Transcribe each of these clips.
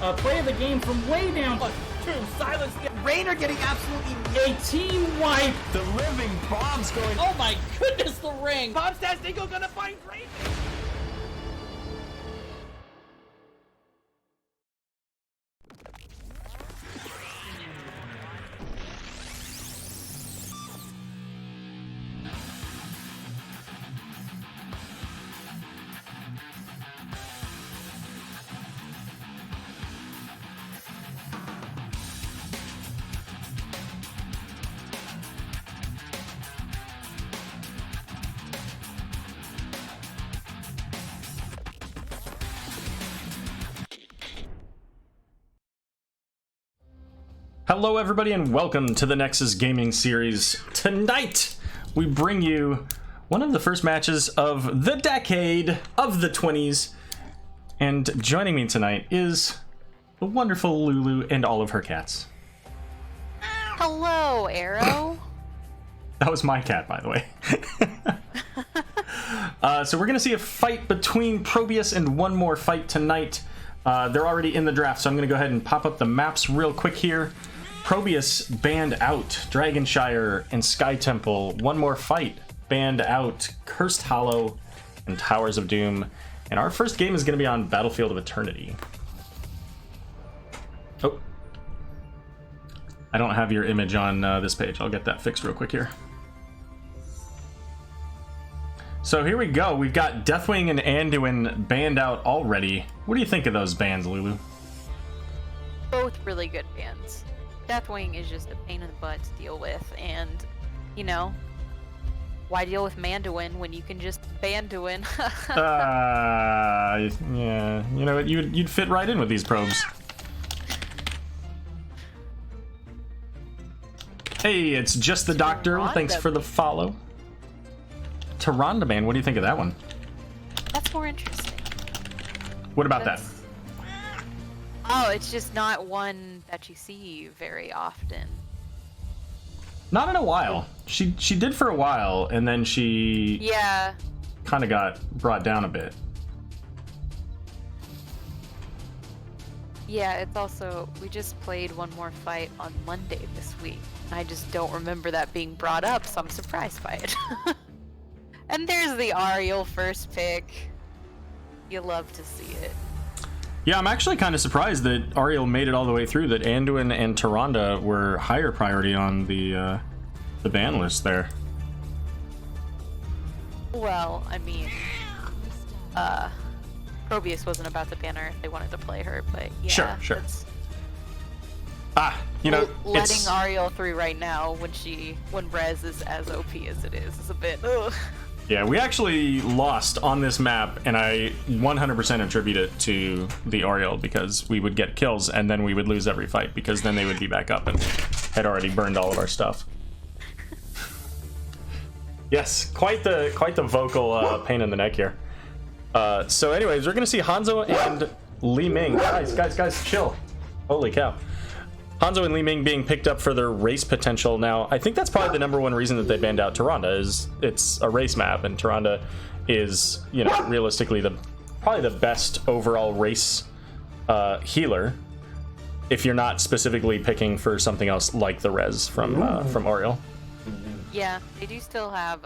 play the game from way down. True, silence. Rainer getting absolutely A team wipe. The living bomb's going. Oh my goodness, the ring. Bombs Nico gonna find Rainer. Hello everybody and welcome to the Nexus Gaming Series. Tonight we bring you one of the first matches of the decade of the 20s, and joining me tonight is the wonderful Lulu and all of her cats. Hello, Aero. That was my cat, by the way. So we're gonna see a fight between ProBUs and one more fight tonight. They're already in the draft, so I'm gonna go ahead and pop up the maps real quick here. ProBUs banned out Dragonshire and Sky Temple. One more fight banned out Cursed Hollow and Towers of Doom. And our first game is going to be on Battlefield of Eternity. Oh. I don't have your image on this page. I'll get that fixed real quick here. So here we go. We've got Deathwing and Anduin banned out already. What do you think of those bans, Lulu? Both really good bans. Deathwing is just a pain in the butt to deal with, and, you know, why deal with Manduin when you can just Banduin? Yeah, you know, you'd fit right in with these probes. Hey, it's just the Doctor. Thanks for the follow. Tyrande Man, what do you think of that one? That's more interesting. What about that? Oh, it's just not one that you see very often. Not in a while. She did for a while, and then she kind of got brought down a bit. Yeah, it's also, we just played one more fight on Monday this week. I just don't remember that being brought up, so I'm surprised by it. And there's the Ariel first pick. You love to see it. Yeah, I'm actually kind of surprised that Ariel made it all the way through, that Anduin and Tyrande were higher priority on the ban list there. Well, I mean, ProBUs wasn't about to ban her if they wanted to play her, but yeah. Sure. You know, letting Ariel through right now when Rez is as OP as it is a bit, ugh. Yeah, we actually lost on this map, and I 100% attribute it to the Ariel, because we would get kills and then we would lose every fight, because then they would be back up and had already burned all of our stuff. Yes, quite the vocal pain in the neck here. So anyways, we're gonna see Hanzo and Li Ming. Guys, chill. Holy cow. Hanzo and Li Ming being picked up for their race potential. Now, I think that's probably the #1 reason that they banned out Tyrande, is it's a race map, and Tyrande is, you know, realistically probably the best overall race healer, if you're not specifically picking for something else like the Rez from Ariel. Yeah, they do still have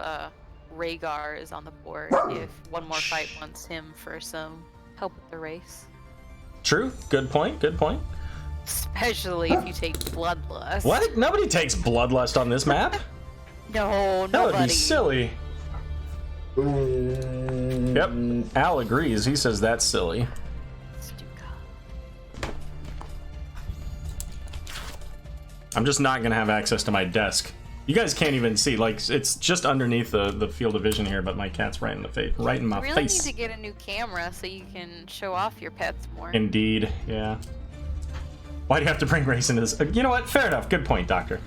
Rhaegar is on the board if one more fight wants him for some help with the race. True. Good point. Especially if you take Bloodlust. What? Nobody takes Bloodlust on this map? No, nobody. That would be silly. Yep, Al agrees. He says that's silly. I'm just not gonna have access to my desk. You guys can't even see, like, it's just underneath the field of vision here, but my cat's right in the face, right in my face. You really need to get a new camera so you can show off your pets more. Indeed, yeah. Why do you have to bring race into this? You know what? Fair enough. Good point, Doctor.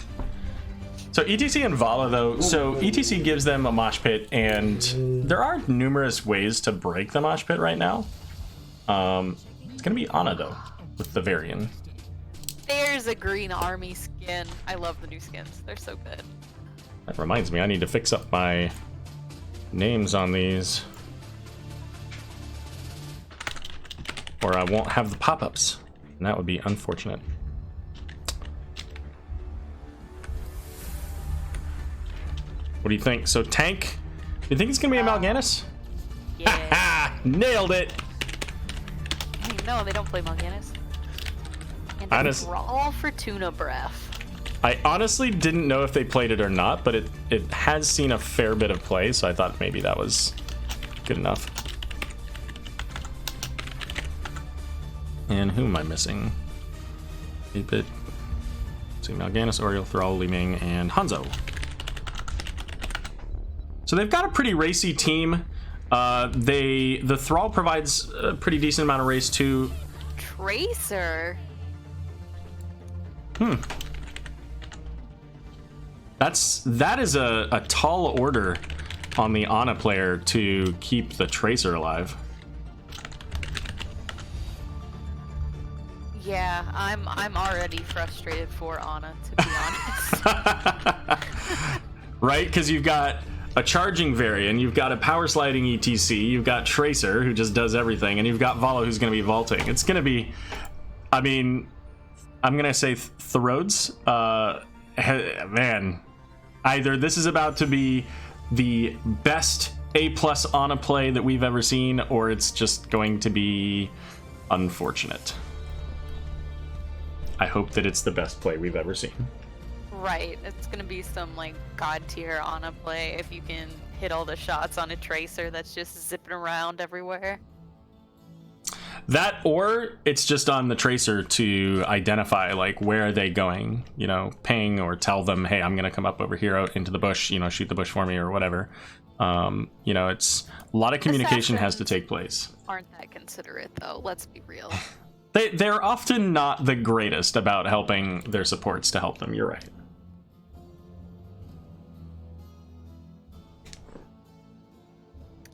So ETC and Vala, though, so ETC gives them a mosh pit, and there are numerous ways to break the mosh pit right now. It's gonna be Ana, though, with the Varian. There's a green army skin. I love the new skins. They're so good. That reminds me, I need to fix up my names on these, or I won't have the pop-ups. And that would be unfortunate. What do you think? So tank, do you think it's gonna be a Mal'Ganis? Yeah. Nailed it. No, they don't play Mal'Ganis. And Thrall for Tuna Breath. I honestly didn't know if they played it or not, but it has seen a fair bit of play, so I thought maybe that was good enough. And who am I missing? 8-bit. So Mal'Ganis, Oriole, Thrall, Li Ming, and Hanzo. So they've got a pretty racy team. The Thrall provides a pretty decent amount of race too. Tracer. That is a tall order on the Ana player to keep the Tracer alive. Yeah, I'm already frustrated for Ana, to be honest. Right, because you've got a charging variant, you've got a power sliding ETC, you've got Tracer who just does everything, and you've got Vala who's going to be vaulting. It's going to be, I mean, I'm going to say Throdes. Man, either this is about to be the best A+ Ana play that we've ever seen, or it's just going to be unfortunate. I hope that it's the best play we've ever seen. Right, it's gonna be some like god tier Ana play if you can hit all the shots on a Tracer that's just zipping around everywhere. That, or it's just on the Tracer to identify like where are they going, you know, ping or tell them, hey, I'm gonna come up over here out into the bush, you know, shoot the bush for me or whatever. You know, it's a lot of communication has to take place. Aren't that considerate though, let's be real. They're often not the greatest about helping their supports to help them, you're right.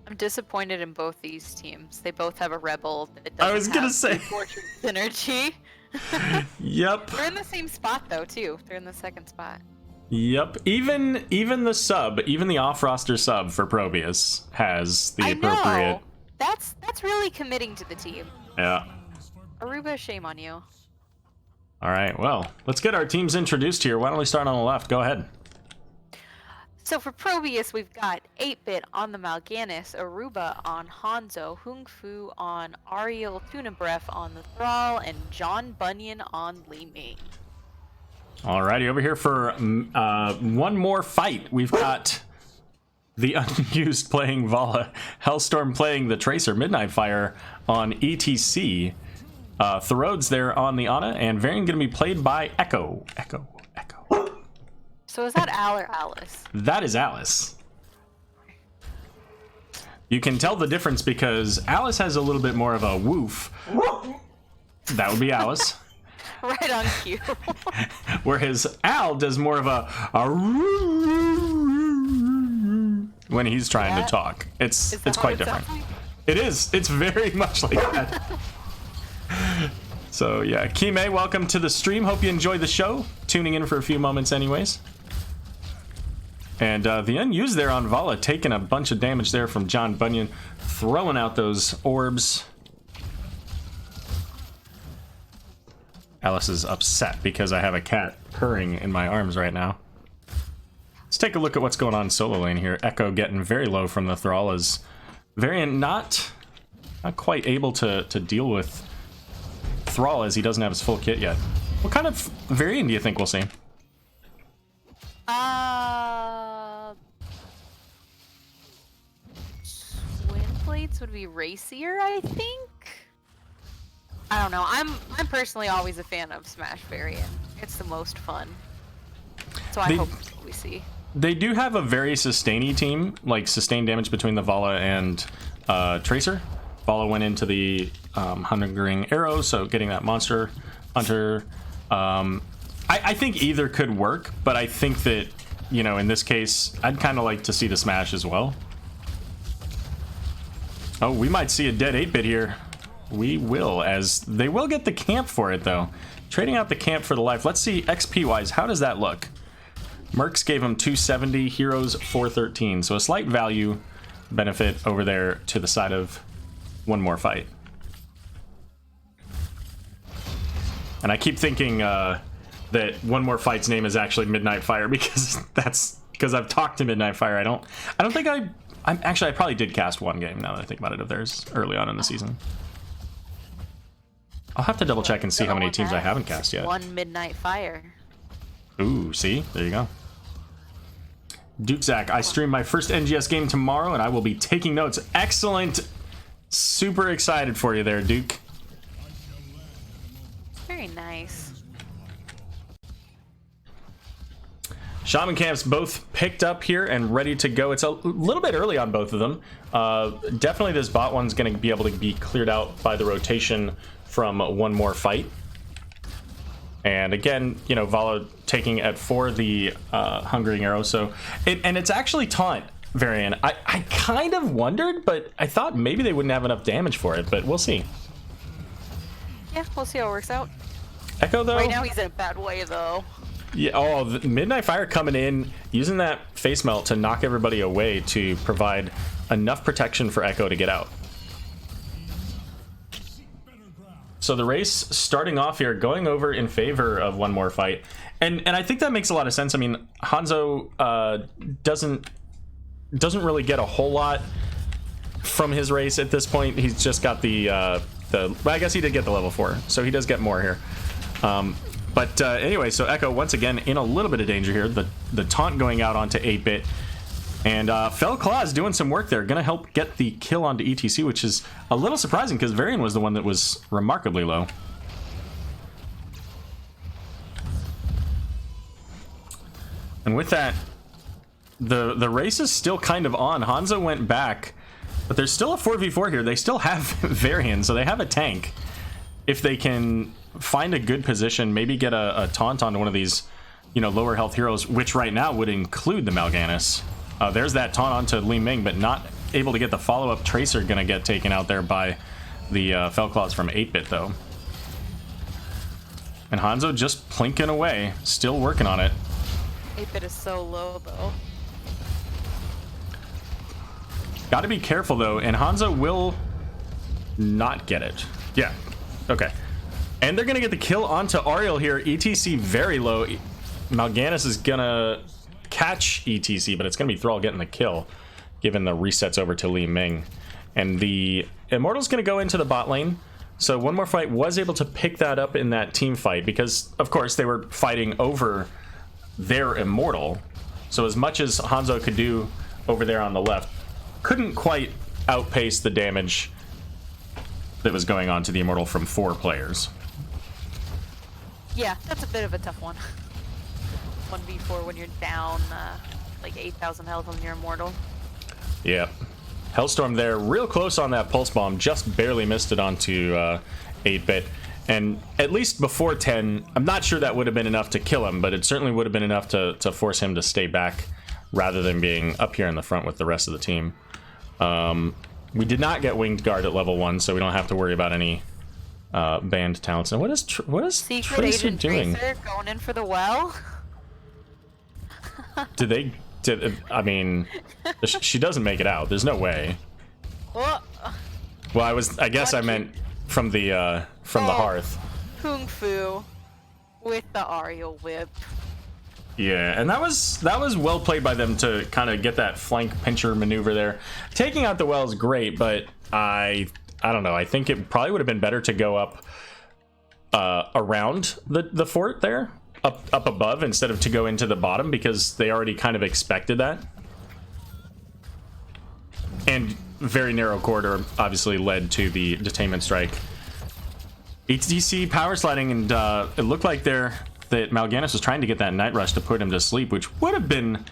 I'm disappointed in both these teams. They both have a rebel that I was gonna say Fortune synergy. Yep. They're in the same spot though too. They're in the second spot. Yep. Even the sub, even the off-roster sub for ProBUs has the appropriate. That's really committing to the team. Yeah. Aruba, shame on you. All right. Well, let's get our teams introduced here. Why don't we start on the left? Go ahead. So for ProBUs, we've got 8-bit on the Mal'Ganis, Aruba on Hanzo, Hung Fu on Ariel, Tuna Breath on the Thrall, and John Bunyan on Li Ming. Alrighty, over here for one more fight. We've got the Unused playing Vala, Hellstorm playing the Tracer, Midnight Fire on ETC, Throdes there on the Ana, and Varian going to be played by Echo. So is that Al or Alice? That is Alice. You can tell the difference because Alice has a little bit more of a woof. That would be Alice. Right on cue. Whereas Al does more of a when he's trying to talk. It's quite different. Like? It is. It's very much like that. So yeah, Kime, welcome to the stream. Hope you enjoyed the show. Tuning in for a few moments anyways. And the Unused there on Vala, taking a bunch of damage there from John Bunyan, throwing out those orbs. Alice is upset because I have a cat purring in my arms right now. Let's take a look at what's going on in solo lane here. Echo getting very low from the Thrall as Varian not quite able to deal with Thrall as he doesn't have his full kit yet. What kind of Varian do you think we'll see? Twin plates would be racier, I think. I don't know. I'm personally always a fan of Smash Variant. It's the most fun. So I hope that's what we see. They do have a very sustainy team, like sustained damage between the Vala and Tracer. Vala went into the Hungering Aero, so getting that Monster Hunter. I think either could work, but I think that, you know, in this case, I'd kind of like to see the Smash as well. Oh, we might see a dead 8-bit here. We will, as they will get the camp for it, though. Trading out the camp for the life. Let's see, XP-wise, how does that look? Mercs gave him 270, Heroes 413, so a slight value benefit over there to the side of one more fight. And I keep thinking that One More Fight's name is actually Midnight Fire because I've talked to Midnight Fire. I don't think I probably did cast one game now that I think about it of theirs early on in the season. I'll have to double check and see how many teams I haven't cast yet. One Midnight Fire. Ooh, see? There you go. Duke Zach, I stream my first NGS game tomorrow and I will be taking notes. Excellent. Super excited for you there, Duke. Very nice. Shaman camps both picked up here and ready to go. It's a little bit early on both of them. Definitely this bot one's going to be able to be cleared out by the rotation from One More Fight. And again, you know, Vala taking at 4 the Hungering Arrow. So, and it's actually taunt variant. I kind of wondered, but I thought maybe they wouldn't have enough damage for it, but we'll see. Yeah, we'll see how it works out. Echo, though? Right now he's in a bad way, though. Yeah, oh, the Midnight Fire coming in, using that face melt to knock everybody away to provide enough protection for Echo to get out. So the race starting off here, going over in favor of One More Fight. And I think that makes a lot of sense. I mean, Hanzo doesn't really get a whole lot from his race at this point. He's just got well, I guess he did get the level 4, so he does get more here. But anyway, so Echo once again in a little bit of danger here. The taunt going out onto 8-bit. And Fell Claws doing some work there. Going to help get the kill onto ETC, which is a little surprising because Varian was the one that was remarkably low. And with that, the race is still kind of on. Hanzo went back, but there's still a 4v4 here. They still have Varian, so they have a tank. If they can find a good position, maybe get a taunt onto one of these, you know, lower health heroes, which right now would include the Mal'Ganis. There's that taunt onto Li Ming, but not able to get the follow-up. Tracer gonna get taken out there by the Fellclaws from 8-bit though. And Hanzo just plinking away, still working on it. 8-bit is so low though. Gotta be careful though, and Hanzo will not get it. Yeah, okay. And they're gonna get the kill onto Ariel here. ETC very low. Mal'Ganis is gonna catch ETC, but it's gonna be Thrall getting the kill, given the resets over to Li Ming. And the Immortal's gonna go into the bot lane. So One More Fight was able to pick that up in that team fight because, of course, they were fighting over their Immortal. So as much as Hanzo could do over there on the left, couldn't quite outpace the damage that was going on to the Immortal from 4 players. Yeah, that's a bit of a tough one. 1v4 when you're down like 8,000 health on your Immortal. Yeah. Hellstorm there, real close on that Pulse Bomb, just barely missed it onto 8-bit. And at least before 10, I'm not sure that would have been enough to kill him, but it certainly would have been enough to force him to stay back rather than being up here in the front with the rest of the team. We did not get Winged Guard at level 1, so we don't have to worry about any banned talents. And what is Secret Tracer Agent doing? Tracer going in for the well? I mean, she doesn't make it out. There's no way. Oh. Well, I guess I meant from the hearth. Kung Fu with the Ariel whip. Yeah, and that was well played by them to kind of get that flank pincher maneuver there. Taking out the well is great, but I don't know. I think it probably would have been better to go up around the fort there, up above, instead of to go into the bottom, because they already kind of expected that. And very narrow corridor obviously led to the detainment strike. ETC power sliding, and it looked like that Mal'Ganis was trying to get that Night Rush to put him to sleep, which would have been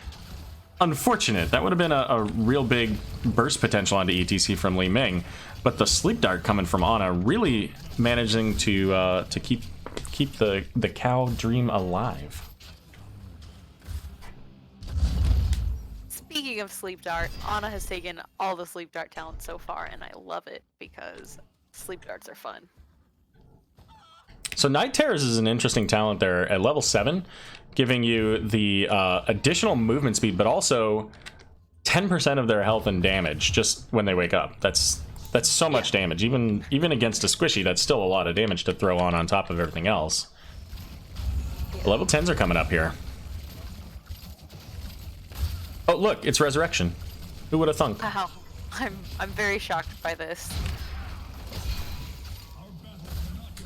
unfortunate. That would have been a real big burst potential onto ETC from Li Ming. But the Sleep Dart coming from Ana really managing to keep the cow dream alive. Speaking of Sleep Dart, Ana has taken all the Sleep Dart talents so far, and I love it because Sleep Darts are fun. So Night Terrors is an interesting talent there at level 7, giving you the additional movement speed, but also 10% of their health and damage just when they wake up. That's That's so much damage. Even against a squishy, that's still a lot of damage to throw on top of everything else. Yeah. Level 10s are coming up here. Oh, look, it's Resurrection. Who would have thunk? Wow, I'm very shocked by this.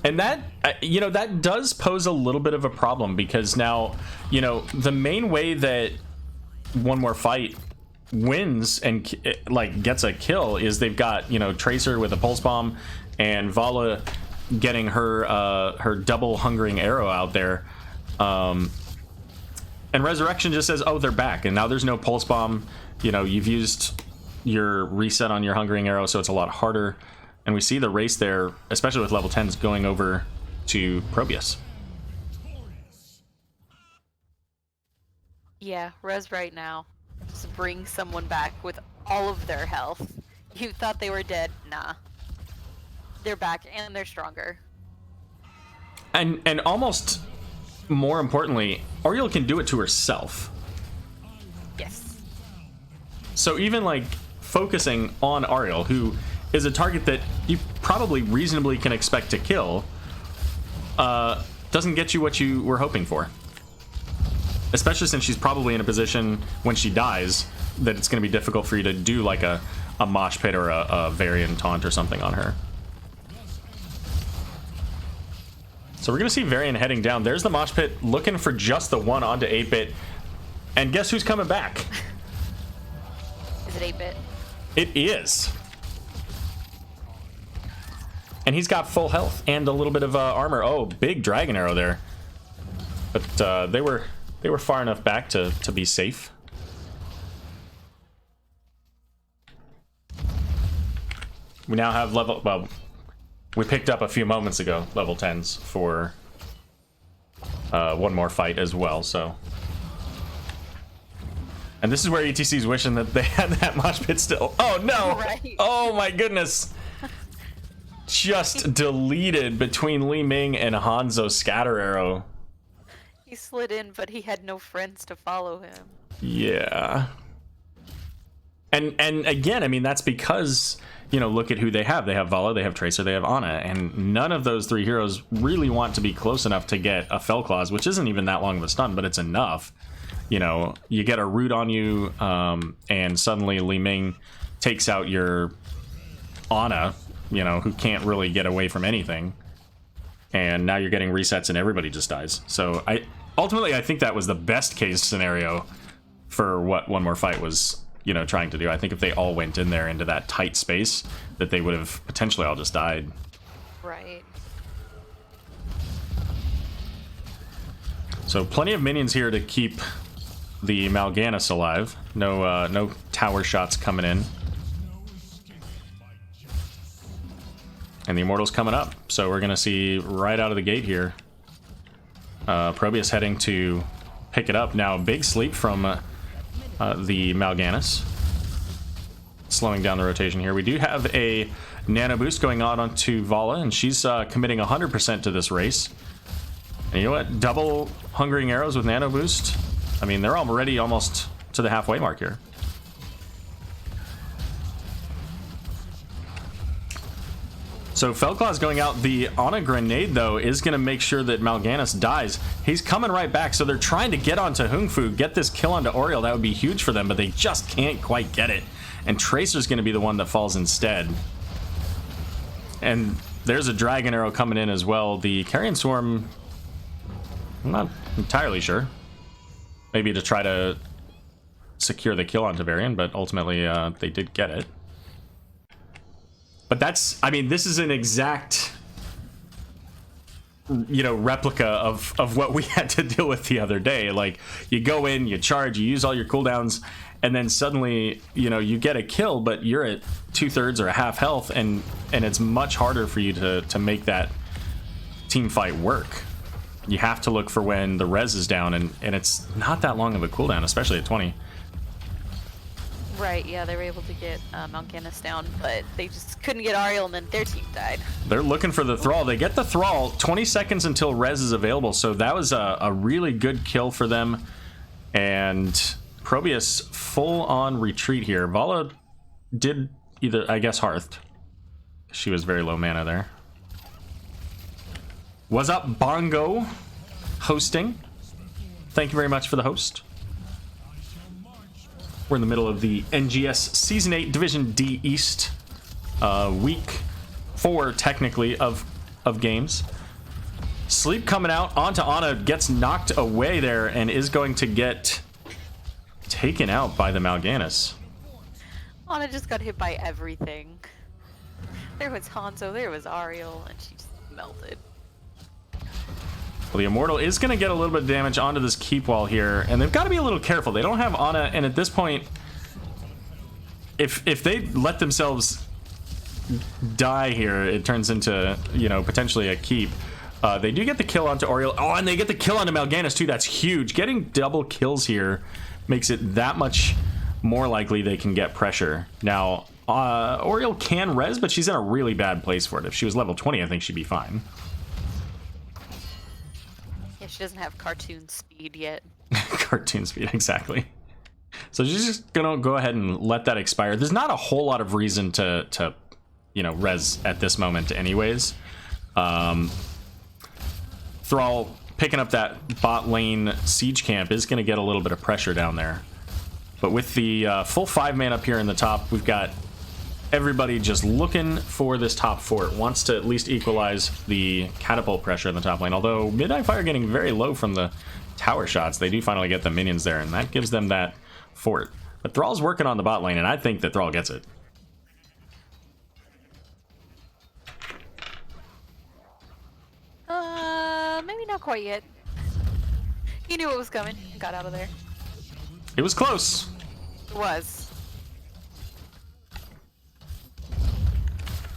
And that, you know, that does pose a little bit of a problem because now, you know, the main way that One More Fight wins and like gets a kill is they've got, you know, Tracer with a pulse bomb and Vala getting her her double hungering arrow out there, and Resurrection just says, oh, they're back, and now there's no pulse bomb. You know, you've used your reset on your hungering arrow, so it's a lot harder. And we see the race there, especially with level 10s, going over to ProBUs. Yeah, Res right now. Just bring someone back with all of their health. You thought they were dead? Nah. They're back and they're stronger. And almost more importantly, Ariel can do it to herself. Yes. So even like focusing on Ariel, who is a target that you probably reasonably can expect to kill, doesn't get you what you were hoping for. Especially since she's probably in a position when she dies that it's going to be difficult for you to do like a mosh pit or a Varian taunt or something on her. So we're going to see Varian heading down. There's the mosh pit looking for just the one onto 8-bit. And guess who's coming back? Is it 8-bit? It is. And he's got full health and a little bit of armor. Oh, big dragon arrow there. But they were far enough back to be safe. We now have level, well, we picked up a few moments ago level 10s for One More Fight as well, so. And this is where ETC's wishing that they had that mosh pit still. Oh no! Right. Oh my goodness! Just deleted between Li Ming and Hanzo's scatter arrow. He slid in, but he had no friends to follow him. Yeah. And again, I mean, that's because, you know, look at who they have. They have Vala, they have Tracer, they have Ana, and none of those three heroes really want to be close enough to get a Fell Claws, which isn't even that long of a stun, but it's enough. You know, you get a root on you, and suddenly Li Ming takes out your Ana, you know, who can't really get away from anything. And now you're getting resets and everybody just dies. So ultimately I think that was the best case scenario for what One More Fight was, you know, trying to do. I think if they all went in there into that tight space, that they would have potentially all just died. Right. So plenty of minions here to keep the Mal'Ganis alive. No tower shots coming in. And the Immortal's coming up, so we're gonna see right out of the gate here. ProBUs heading to pick it up. Now, big sleep from the Mal'Ganis. Slowing down the rotation here. We do have a nano boost going on onto Vala, and she's committing 100% to this race. And you know what? Double hungering arrows with nano boost. I mean, they're already almost to the halfway mark here. So Fellclaw's going out. The on a grenade, though, is going to make sure that Mal'Ganis dies. He's coming right back, so they're trying to get onto Hung Fu, get this kill onto Oriel. That would be huge for them, but they just can't quite get it. And Tracer's going to be the one that falls instead. And there's a Dragon Arrow coming in as well. The Carrion Swarm, I'm not entirely sure. Maybe to try to secure the kill onto Varian, but ultimately they did get it. But that's, I mean, this is an exact, you know, replica of what we had to deal with the other day. Like, you go in, you charge, you use all your cooldowns, and then suddenly, you know, you get a kill, but you're at 2/3 or a half health, and it's much harder for you to make that team fight work. You have to look for when the res is down, and it's not that long of a cooldown, especially at 20. Right, yeah, they were able to get Mal'Ganis down, but they just couldn't get Ariel, and then their team died. They're looking for the Thrall. They get the Thrall, 20 seconds until res is available, so that was a really good kill for them. And ProBUs full-on retreat here. Vala did either, I guess, Hearthed. she was very low mana there. What's up, Bongo? Hosting. Thank you very much for the host. We're in the middle of the NGS Season 8 Division D East. Week 4, technically, of games. Sleep coming out onto Ana, gets knocked away there and is going to get taken out by the Mal'Ganis. Ana just got hit by everything. There was Hanzo, there was Ariel, and she just melted. Well, the Immortal is going to get a little bit of damage onto this keep wall here, and they've got to be a little careful. They don't have Ana, and at this point, if they let themselves die here, it turns into, you know, potentially a keep. They do get the kill onto Oriel. Oh, and they get the kill onto Mal'Ganis too. That's huge. Getting double kills here makes it that much more likely they can get pressure. Now, Oriel can res, but she's in a really bad place for it. If she was level 20, I think she'd be fine. Yeah, she doesn't have cartoon speed yet. Cartoon speed, exactly. So she's just gonna go ahead and let that expire. There's not a whole lot of reason to you know, res at this moment anyways. Thrall picking up that bot lane siege camp is going to get a little bit of pressure down there. But with the full 5-man up here in the top, we've got everybody just looking for this top fort. Wants to at least equalize the catapult pressure in the top lane. Although Mid-Eye Fire getting very low from the tower shots, they do finally get the minions there, and that gives them that fort. But Thrall's working on the bot lane, and I think that Thrall gets it. Maybe not quite yet. He knew what was coming and got out of there. It was close. It was.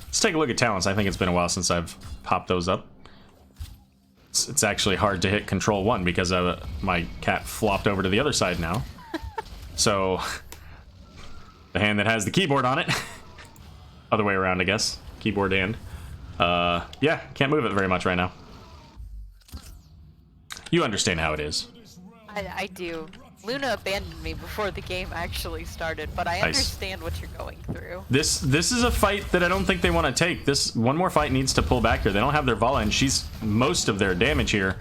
Let's take a look at talents. I think it's been a while since I've popped those up. It's actually hard to hit Control 1 because my cat flopped over to the other side now. So, the hand that has the keyboard on it. Other way around, I guess. Keyboard and. Yeah, can't move it very much right now. You understand how it is. I do. Luna abandoned me before the game actually started, but I understand what you're going through. This is a fight that I don't think they want to take. This one more fight needs to pull back here. They don't have their Vala, and she's most of their damage here.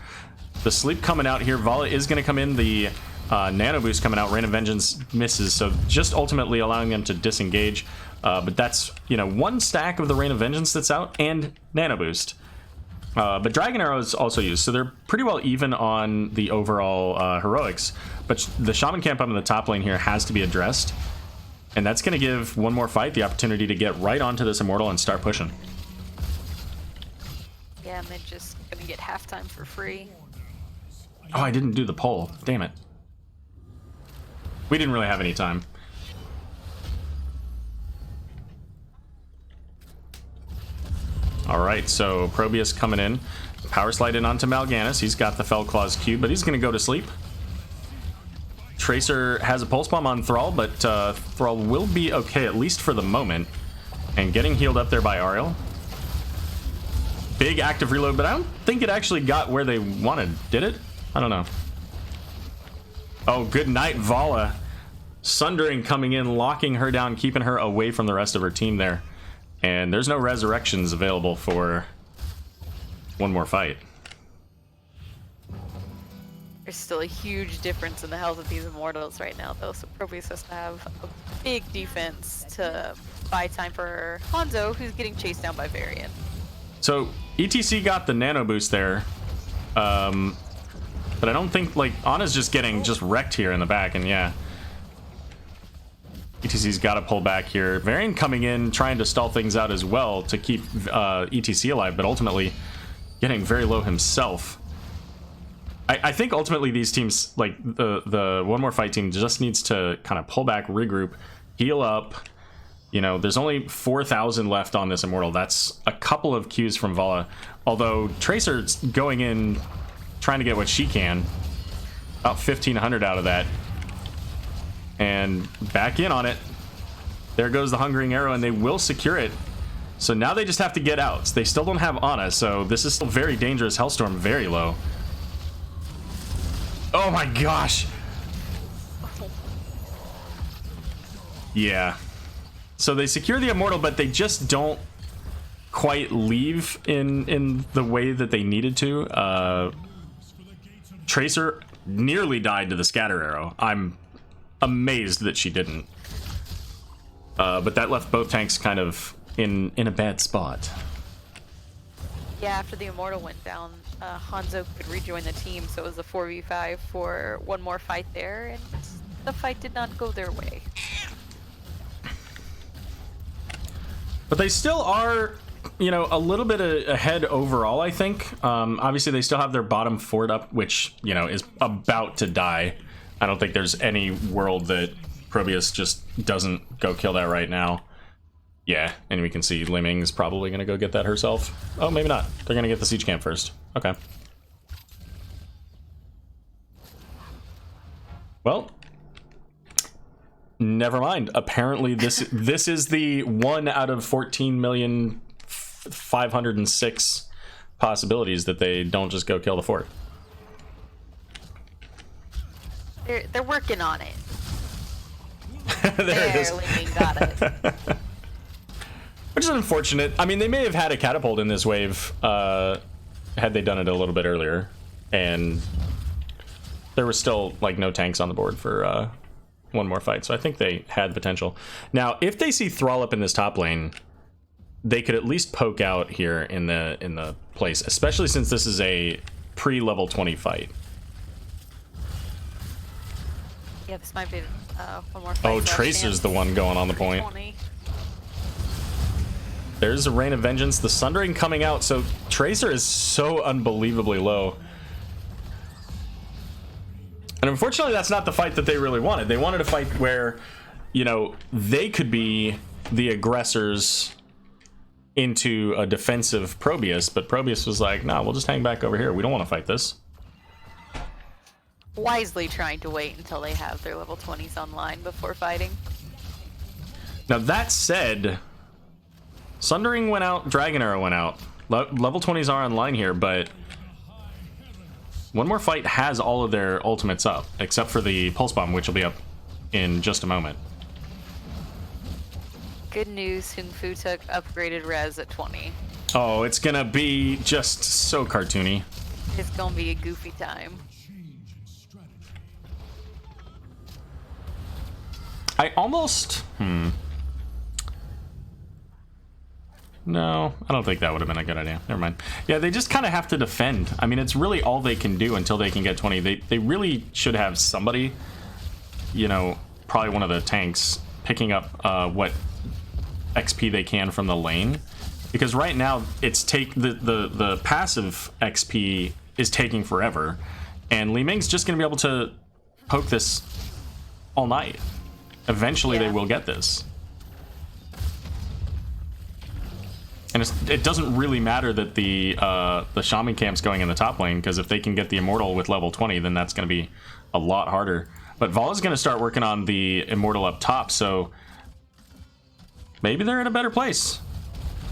The sleep coming out here. Vala is going to come in. The nano boost coming out. Rain of Vengeance misses, so just ultimately allowing them to disengage. But that's, you know, one stack of the Rain of Vengeance that's out and nano boost. But Dragon Arrow is also used, so they're pretty well even on the overall heroics. But the Shaman camp up in the top lane here has to be addressed. And that's going to give one more fight the opportunity to get right onto this Immortal and start pushing. Yeah, and they're just going to get halftime for free. Oh, I didn't do the poll. Damn it. We didn't really have any time. Alright, so ProBUs coming in. Power slide in onto Mal'Ganis. He's got the Fellclaw's cube, but he's going to go to sleep. Tracer has a Pulse Bomb on Thrall, but Thrall will be okay, at least for the moment. And getting healed up there by Ariel. Big active reload, but I don't think it actually got where they wanted. Did it? I don't know. Oh, good night, Vala. Sundering coming in, locking her down, keeping her away from the rest of her team there. And there's no resurrections available for one more fight. There's still a huge difference in the health of these Immortals right now, though, so ProBUs has to have a big defense to buy time for Hanzo, who's getting chased down by Varian. So, ETC got the nano boost there, but I don't think, like, Ana's just getting wrecked here in the back, and yeah. ETC's got to pull back here. Varian coming in, trying to stall things out as well to keep ETC alive, but ultimately getting very low himself. I think ultimately these teams, like the one more fight team, just needs to kind of pull back, regroup, heal up. You know, there's only 4,000 left on this Immortal. That's a couple of Qs from Vala. Although Tracer's going in, trying to get what she can. About 1,500 out of that. And back in on it. There goes the Hungering Arrow, and they will secure it. So now they just have to get out. They still don't have Ana, so this is still very dangerous. Hellstorm very low. Oh my gosh. Yeah. So they secure the Immortal, but they just don't quite leave in the way that they needed to. Tracer nearly died to the scatter arrow. I'm amazed that she didn't. But that left both tanks kind of in a bad spot. Yeah, after the Immortal went down, Hanzo could rejoin the team, so it was a 4v5 for one more fight there, and the fight did not go their way. But they still are, you know, a little bit ahead overall, I think. Obviously, they still have their bottom fort up, which, you know, is about to die. I don't think there's any world that ProBUs just doesn't go kill that right now. Yeah, and we can see Li Ming's probably going to go get that herself. Oh, maybe not. They're going to get the siege camp first. Okay. Well, never mind. Apparently, this is the 1 out of 14,506 possibilities that they don't just go kill the fort. They're working on it. There it is. Li Ming got it. Which is unfortunate. I mean, they may have had a catapult in this wave had they done it a little bit earlier, and there was still like no tanks on the board for one more fight, so I think they had potential. Now, if they see Thrall up in this top lane, they could at least poke out here in the place, especially since this is a pre-level 20 fight. Yeah, this might be one more fight. Oh, Tracer's the one going on the point. 20. There's a Rain of Vengeance. The Sundering coming out, so Tracer is so unbelievably low. And unfortunately, that's not the fight that they really wanted. They wanted a fight where, you know, they could be the aggressors into a defensive ProBUs, but ProBUs was like, nah, we'll just hang back over here. We don't want to fight this. Wisely trying to wait until they have their level 20s online before fighting. Now, that said, Sundering went out, Dragon Arrow went out. Level 20s are online here, but one more fight has all of their ultimates up, except for the Pulse Bomb, which will be up in just a moment. Good news, Kung Fu took upgraded res at 20. Oh, it's gonna be just so cartoony. It's gonna be a goofy time. I almost... No, I don't think that would have been a good idea. Never mind. Yeah, they just kind of have to defend. I mean, it's really all they can do until they can get 20. They really should have somebody, you know, probably one of the tanks, picking up what XP they can from the lane. Because right now, it's the passive XP is taking forever. And Li Ming's just going to be able to poke this all night. Eventually, they will get this. And it doesn't really matter that the Shaman camp's going in the top lane, because if they can get the Immortal with level 20, then that's going to be a lot harder. But Vala's going to start working on the Immortal up top, so maybe they're in a better place.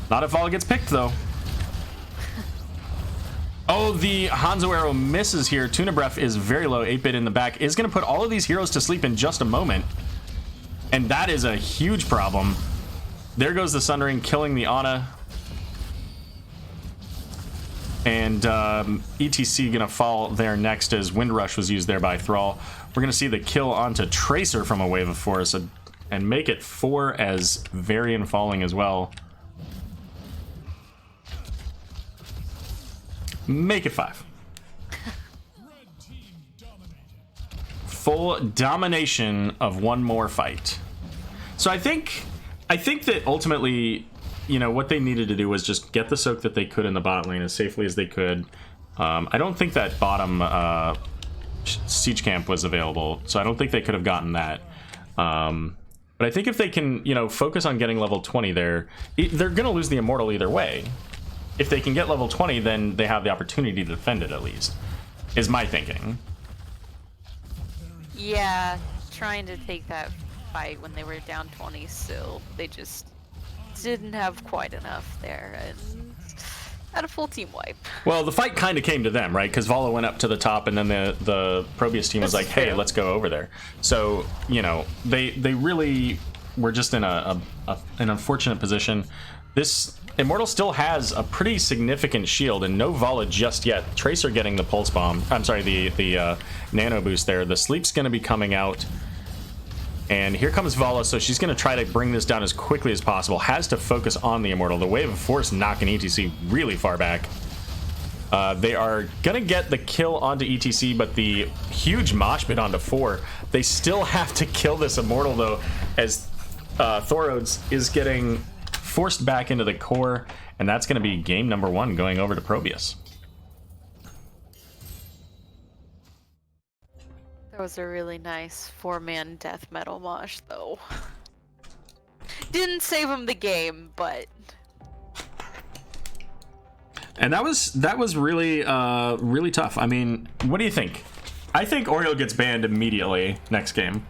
Not if Vala gets picked, though. Oh, the Hanzo Arrow misses here. Tuna Breath is very low. 8-bit in the back is going to put all of these heroes to sleep in just a moment. And that is a huge problem. There goes the Sundering, killing the Ana. And ETC gonna fall there next as Wind Rush was used there by Thrall. We're gonna see the kill onto Tracer from a Wave of Force and make it 4 as Varian falling as well. Make it 5. Full domination of one more fight. So I think that ultimately, you know, what they needed to do was just get the soak that they could in the bot lane as safely as they could. I don't think that bottom siege camp was available, so I don't think they could have gotten that. But I think if they can, you know, focus on getting level 20 there, they're going to lose the Immortal either way. If they can get level 20, then they have the opportunity to defend it at least, is my thinking. Yeah, trying to take that fight when they were down 20 still. They just didn't have quite enough there and had a full team wipe. Well, the fight kind of came to them, right? Because Vala went up to the top, and then the ProBUs team was like, hey, let's go over there. So, you know, they really were just in an unfortunate position. This Immortal still has a pretty significant shield and no Vala just yet. Tracer getting the pulse bomb. I'm sorry, the nano boost there. The sleep's going to be coming out. And here comes Vala, so she's going to try to bring this down as quickly as possible. Has to focus on the Immortal. The Wave of Force knocking ETC really far back. They are going to get the kill onto ETC, but the huge mosh pit onto 4. They still have to kill this Immortal, though, as Thorodes is getting forced back into the core, and that's going to be game number 1 going over to ProBUs. That was a really nice 4-man death metal mosh, though. Didn't save him the game, but... And that was really really tough. I mean, what do you think? I think Oriole gets banned immediately next game.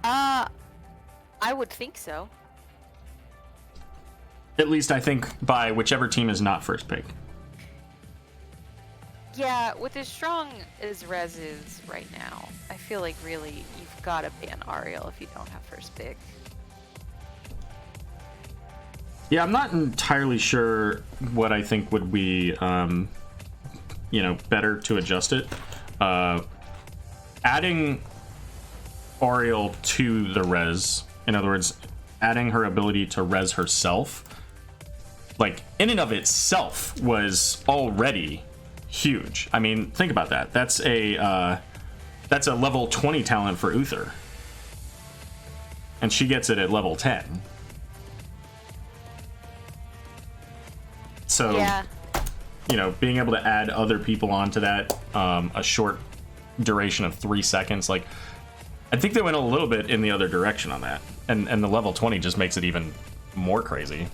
I would think so. At least I think by whichever team is not first pick. Yeah, with as strong as Rez is right now, I feel like really you've got to ban Ariel if you don't have first pick. Yeah, I'm not entirely sure what I think would be, you know, better to adjust it. Adding Oriole to the res, in other words, adding her ability to res herself, like in and of itself was already huge. I mean, think about that. That's a level 20 talent for Uther, and she gets it at level 10. So, yeah. You know, being able to add other people onto that, a short duration of 3 seconds, like, I think they went a little bit in the other direction on that. And the level 20 just makes it even more crazy.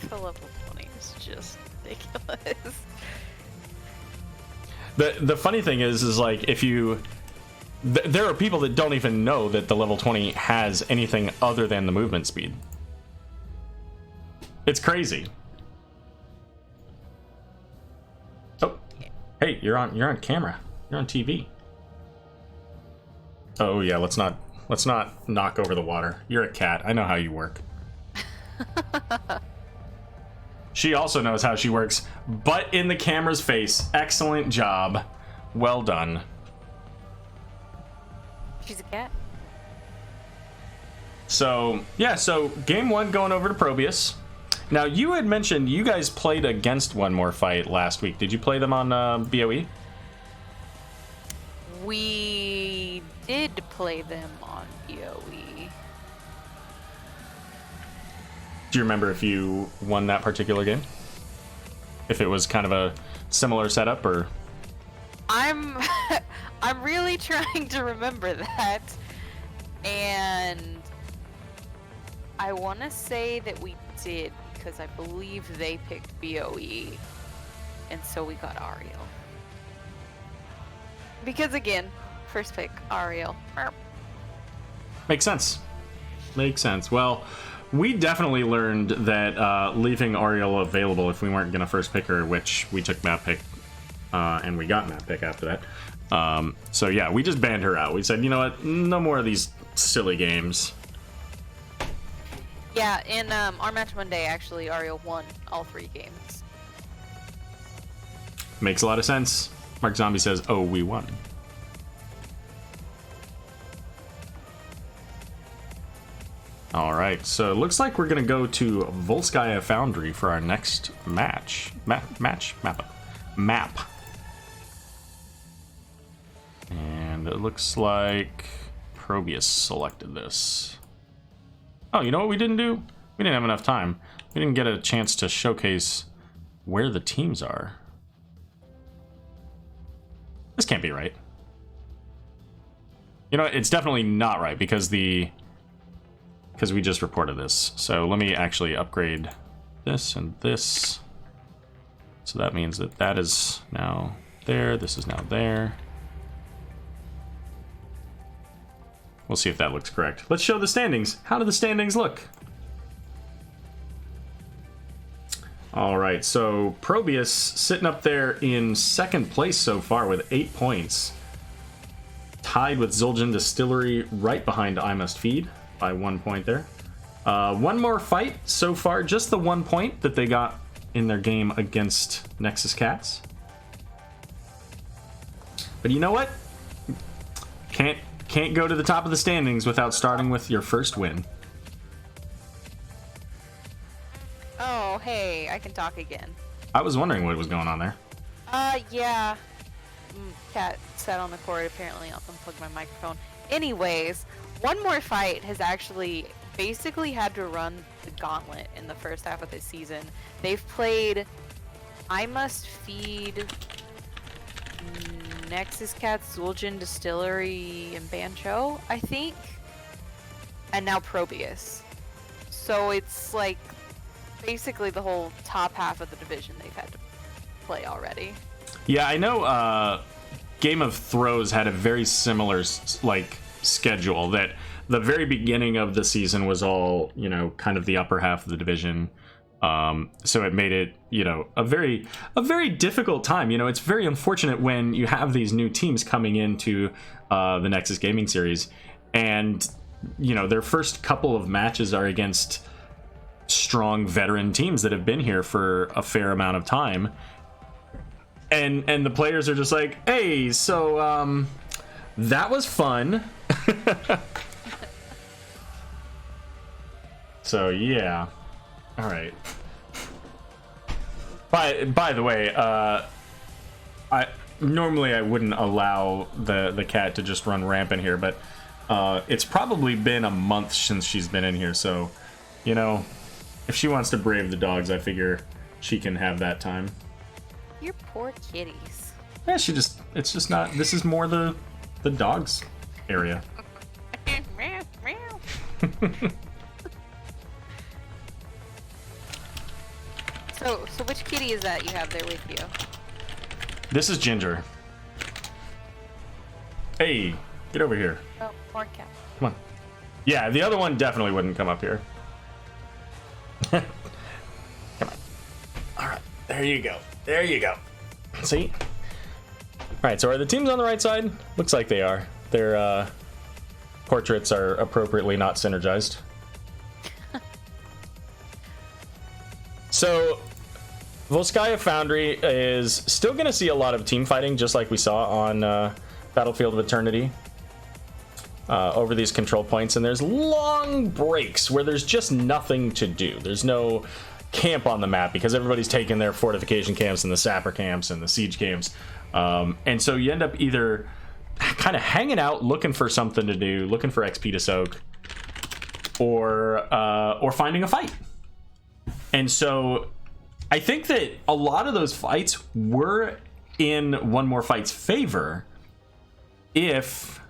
The level 20 is just ridiculous. The funny thing is like, if you... there are people that don't even know that the level 20 has anything other than the movement speed. It's crazy. Oh, hey, you're on camera. You're on TV. Oh yeah, let's not knock over the water. You're a cat. I know how you work. She also knows how she works, but in the camera's face. Excellent job. Well done. She's a cat. So, yeah, so game 1 going over to ProBUs. Now, you had mentioned you guys played against One More Fight last week. Did you play them on BOE? We did play them on BOE. Do you remember if you won that particular game? If it was kind of a similar setup, or... I'm really trying to remember that, and I want to say that we did, because I believe they picked BOE, and so we got Ariel. Because again, first pick, Ariel. Makes sense. Makes sense. Well, we definitely learned that leaving Ariel available if we weren't going to first pick her, which we took map pick, and we got map pick after that. So yeah, we just banned her out. We said, you know what, no more of these silly games. Yeah, in our match Monday, actually, Ariel won all 3 games. Makes a lot of sense. Mark Zombie says, oh, we won. Alright, so it looks like we're going to go to Volskaya Foundry for our next match. Map. And it looks like ProBUs selected this. Oh, you know what we didn't do? We didn't have enough time. We didn't get a chance to showcase where the teams are. This can't be right. You know, it's definitely not right because we just reported this. So let me actually upgrade this and this. So that means that that is now there. This is now there. We'll see if that looks correct. Let's show the standings. How do the standings look? All right, so ProBUs sitting up there in second place so far with 8 points. Tied with Zul'jin Distillery right behind I Must Feed by 1 point there. One more fight so far, just the 1 point that they got in their game against Nexus Cats. But you know what? Can't go to the top of the standings without starting with your first win. Oh, hey, I can talk again. I was wondering what was going on there. Yeah. Cat sat on the cord, apparently I'll unplug my microphone. Anyways, One More Fight has actually basically had to run the gauntlet in the first half of this season. They've played I Must Feed, Nexus Cats, Zul'jin Distillery, and Bancho, I think. And now ProBUs. So it's like basically the whole top half of the division they've had to play already. Yeah, I know Game of Throws had a very similar like schedule, that the very beginning of the season was all, you know, kind of the upper half of the division. So it made it, you know, a very difficult time. You know, it's very unfortunate when you have these new teams coming into the Nexus Gaming Series, and, you know, their first couple of matches are against strong veteran teams that have been here for a fair amount of time. And the players are just like, hey, so that was fun. So yeah. All right. By the way, I wouldn't allow the cat to just run rampant here, but it's probably been a month since she's been in here, so, you know, if she wants to brave the dogs, I figure she can have that time. Your poor kitties. Yeah, it's just not, this is more the dogs area. So which kitty is that you have there with you? This is Ginger. Hey, get over here. Oh, more cat. Come on. Yeah, the other one definitely wouldn't come up here. Come on. All right, there you go. There you go. See? All right, so are the teams on the right side? Looks like they are. Their portraits are appropriately not synergized. So Volskaya Foundry is still going to see a lot of team fighting, just like we saw on Battlefield of Eternity, over these control points, and there's long breaks where there's just nothing to do. There's no camp on the map because everybody's taking their fortification camps and the sapper camps and the siege camps, and so you end up either kind of hanging out looking for something to do, looking for XP to soak, or finding a fight. And so I think that a lot of those fights were in One More Fight's favor if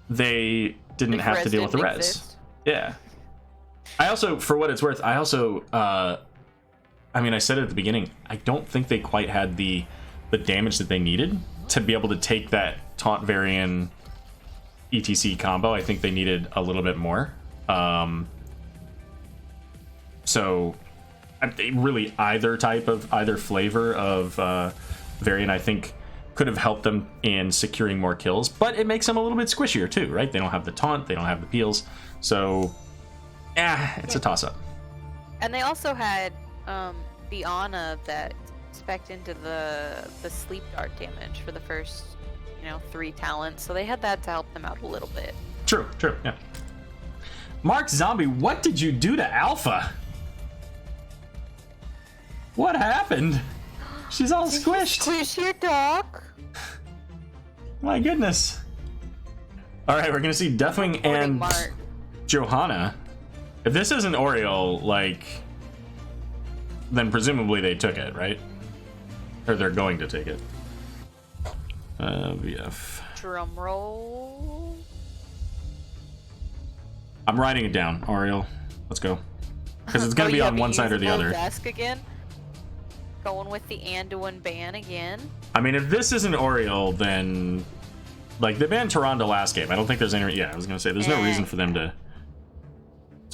they didn't have to deal with the res. Exist. Yeah. I also, for what it's worth, I also, I mean, I said it at the beginning, I don't think they quite had the damage that they needed to be able to take that Taunt Varian ETC combo. I think they needed a little bit more. So really either flavor of Varian, I think, could have helped them in securing more kills, but it makes them a little bit squishier too, right? They don't have the taunt, they don't have the peels, so it's a toss-up. And they also had the Ana that spec'd into the sleep dart damage for the first, 3 talents, so they had that to help them out a little bit. True, yeah. Mark Zombie, what did you do to Alpha? What happened? She's all squished. Squish your dog. My goodness. All right, we're gonna see Deathwing and Mark. Johanna. If this isn't Oriole, then presumably they took it, right? Or they're going to take it. VF. Drum roll. I'm writing it down, Oriole. Let's go. Because it's gonna be on one side or the other. Desk again. Going with the Anduin ban again. I mean, if this isn't Oriole, then they banned Tyrande last game. I don't think there's any. Yeah, I was gonna say there's no reason for them to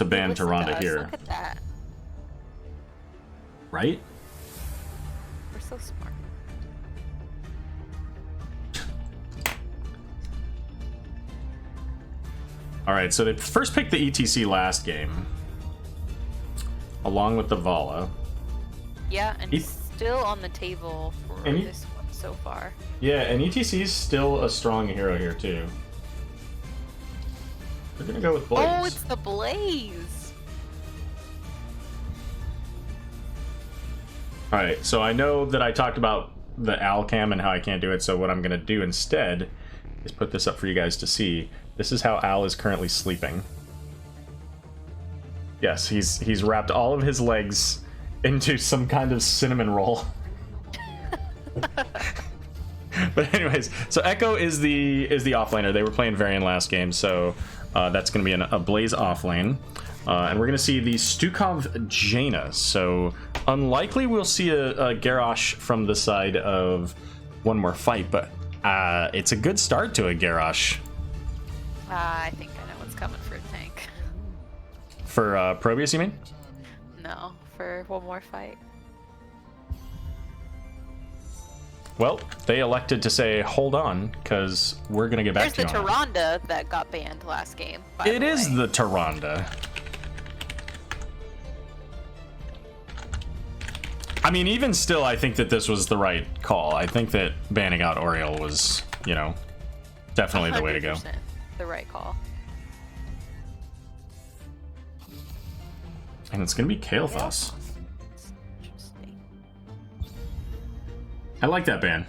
ban Tyrande here. Look at that. Right? We're so smart. All right, so they first picked the ETC last game. along with the Vala. Yeah, and still on the table for this one so far. Yeah, and ETC's still a strong hero here too. We're gonna go with Blaze. Oh, it's the Blaze! Alright, so I know that I talked about the Al cam and how I can't do it, so what I'm gonna do instead is put this up for you guys to see. This is how Al is currently sleeping. Yes, he's wrapped all of his legs into some kind of cinnamon roll. But anyways, so Echo is the offlaner. They were playing Varian last game, so that's going to be a Blaze offlane. And we're going to see the Stukov Jaina. So unlikely we'll see a Garrosh from the side of One More Fight, but it's a good start to a Garrosh. I think I know what's coming for a tank. For ProBUs, you mean? No, for One More Fight. Well, they elected to say, hold on, because we're going to get back to you on There's the Tyrande that got banned last game. It is the Tyrande. I mean, even still, I think that this was the right call. I think that banning out Oriole was, you know, definitely the way to go. The right call. And it's going to be KAEL'THAS. Interesting. I like that ban.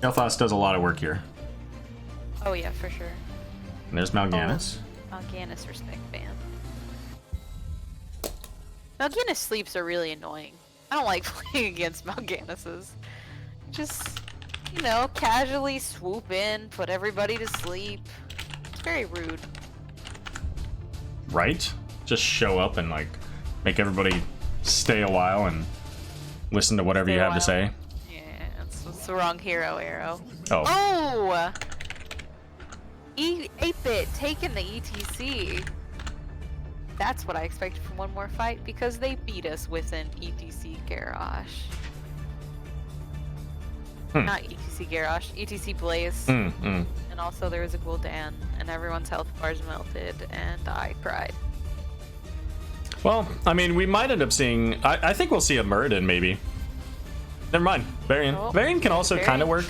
KAEL'THAS does a lot of work here. Oh yeah, for sure. And there's Mal'Ganis. Mal'Ganis respect ban. Mal'Ganis sleeps are really annoying. I don't like playing against Mal'Ganises. Just, you know, casually swoop in, put everybody to sleep. It's very rude. Right? Just show up and, like, make everybody stay a while and listen to whatever you have to say. Yeah, it's the wrong hero, Aero. Oh. Oh! 8-bit taking the ETC. That's what I expected from One More Fight, because they beat us with an ETC Garrosh. Not ETC Garrosh, ETC Blaze. And also there was a Gul'dan, and everyone's health bars melted, and I cried. Well, I mean, we might end up seeing... I think we'll see a Muradin, maybe. Never mind. Varian. Oh, Varian can also kind of work.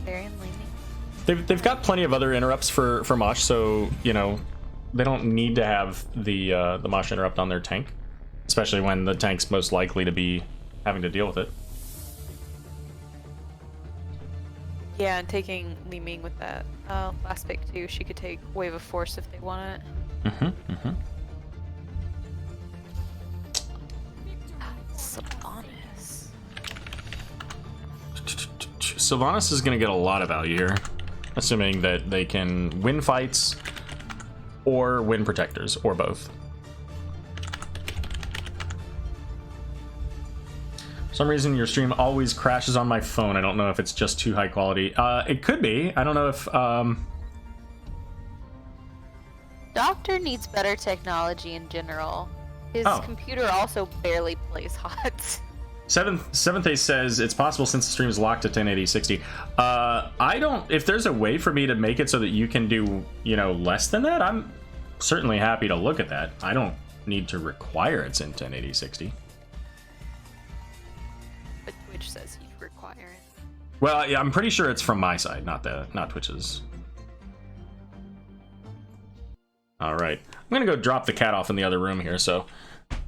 Varian leaning. They've got plenty of other interrupts for Mosh, so, you know, they don't need to have the Mosh interrupt on their tank. Especially when the tank's most likely to be having to deal with it. Yeah, and taking Li Ming with that last pick too, she could take Wave of Force if they want it. Sylvanas. Sylvanas is going to get a lot of value here, assuming that they can win fights or win protectors, or both. For some reason, your stream always crashes on my phone. I don't know if it's just too high quality. It could be. I don't know if... Doctor needs better technology in general. His computer also barely plays HOTS. Seventh Ace says it's possible since the stream is locked to 1080 60. I don't... If there's a way for me to make it so that you can do, you know, less than that, I'm certainly happy to look at that. I don't need to require it's in 1080 60. But Twitch says he'd require it. Well, yeah, I'm pretty sure it's from my side, not Twitch's. All right, I'm gonna go drop the cat off in the other room here. So,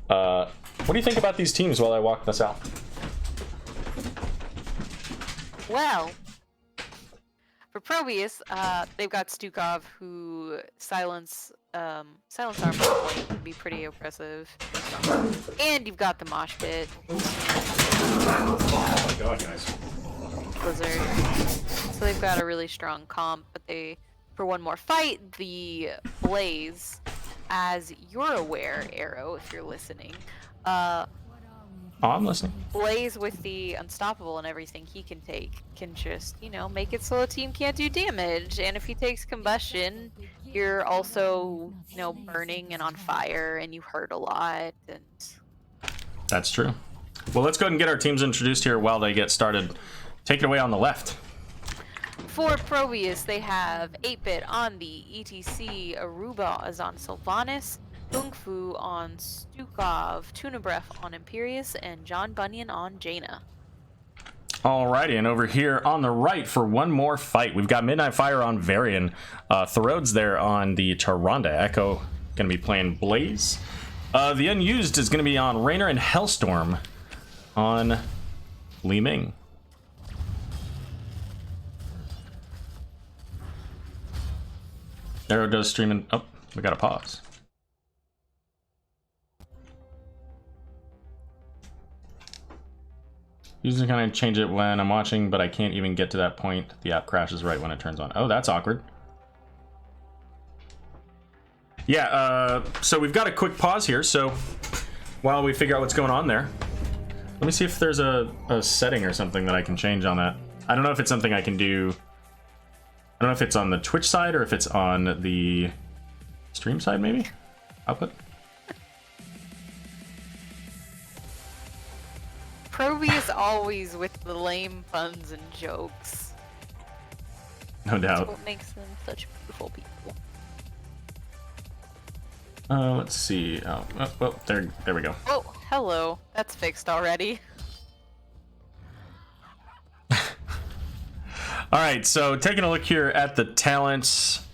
what do you think about these teams while I walk this out? Well, for ProBUs, they've got Stukov, who silence armor point can be pretty oppressive, and you've got the Mosh Pit. Oh my god, guys! Blizzard. So they've got a really strong comp, but for One More Fight, the Blaze, as you're aware, Aero, if you're listening, I'm listening. Blaze with the Unstoppable and everything he can take can just, you know, make it so a team can't do damage. And if he takes Combustion, you're also, you know, burning and on fire, and you hurt a lot. And That's true. Well, let's go ahead and get our teams introduced here while they get started. Take it away on the left. for ProBUs, they have 8-bit on the ETC, Aruba is on Sylvanas, Kung Fu on Stukov, Tuna Breath on Imperius, and John Bunyan on Jaina. Alrighty, and over here on the right for one more fight, we've got Midnight Fire on Varian. Thorod's there on the Tyrande. Echo going to be playing Blaze. The Unused is going to be on Raynor, and Hellstorm on Li Ming. Aero does streaming. Oh, we got a pause. Usually kind of change it when I'm watching, but I can't even get to that point. The app crashes right when it turns on. Oh, that's awkward. Yeah, so we've got a quick pause here. So while we figure out what's going on there, let me see if there's a setting or something that I can change on that. I don't know if it's something I can do. I don't know if it's on the Twitch side or if it's on the stream side, maybe? Output? ProBUs always with the lame puns and jokes. No That's doubt. what makes them such beautiful people. Let's see. Oh, well, there we go. Oh, hello. That's fixed already. All right, so taking a look here at the talents.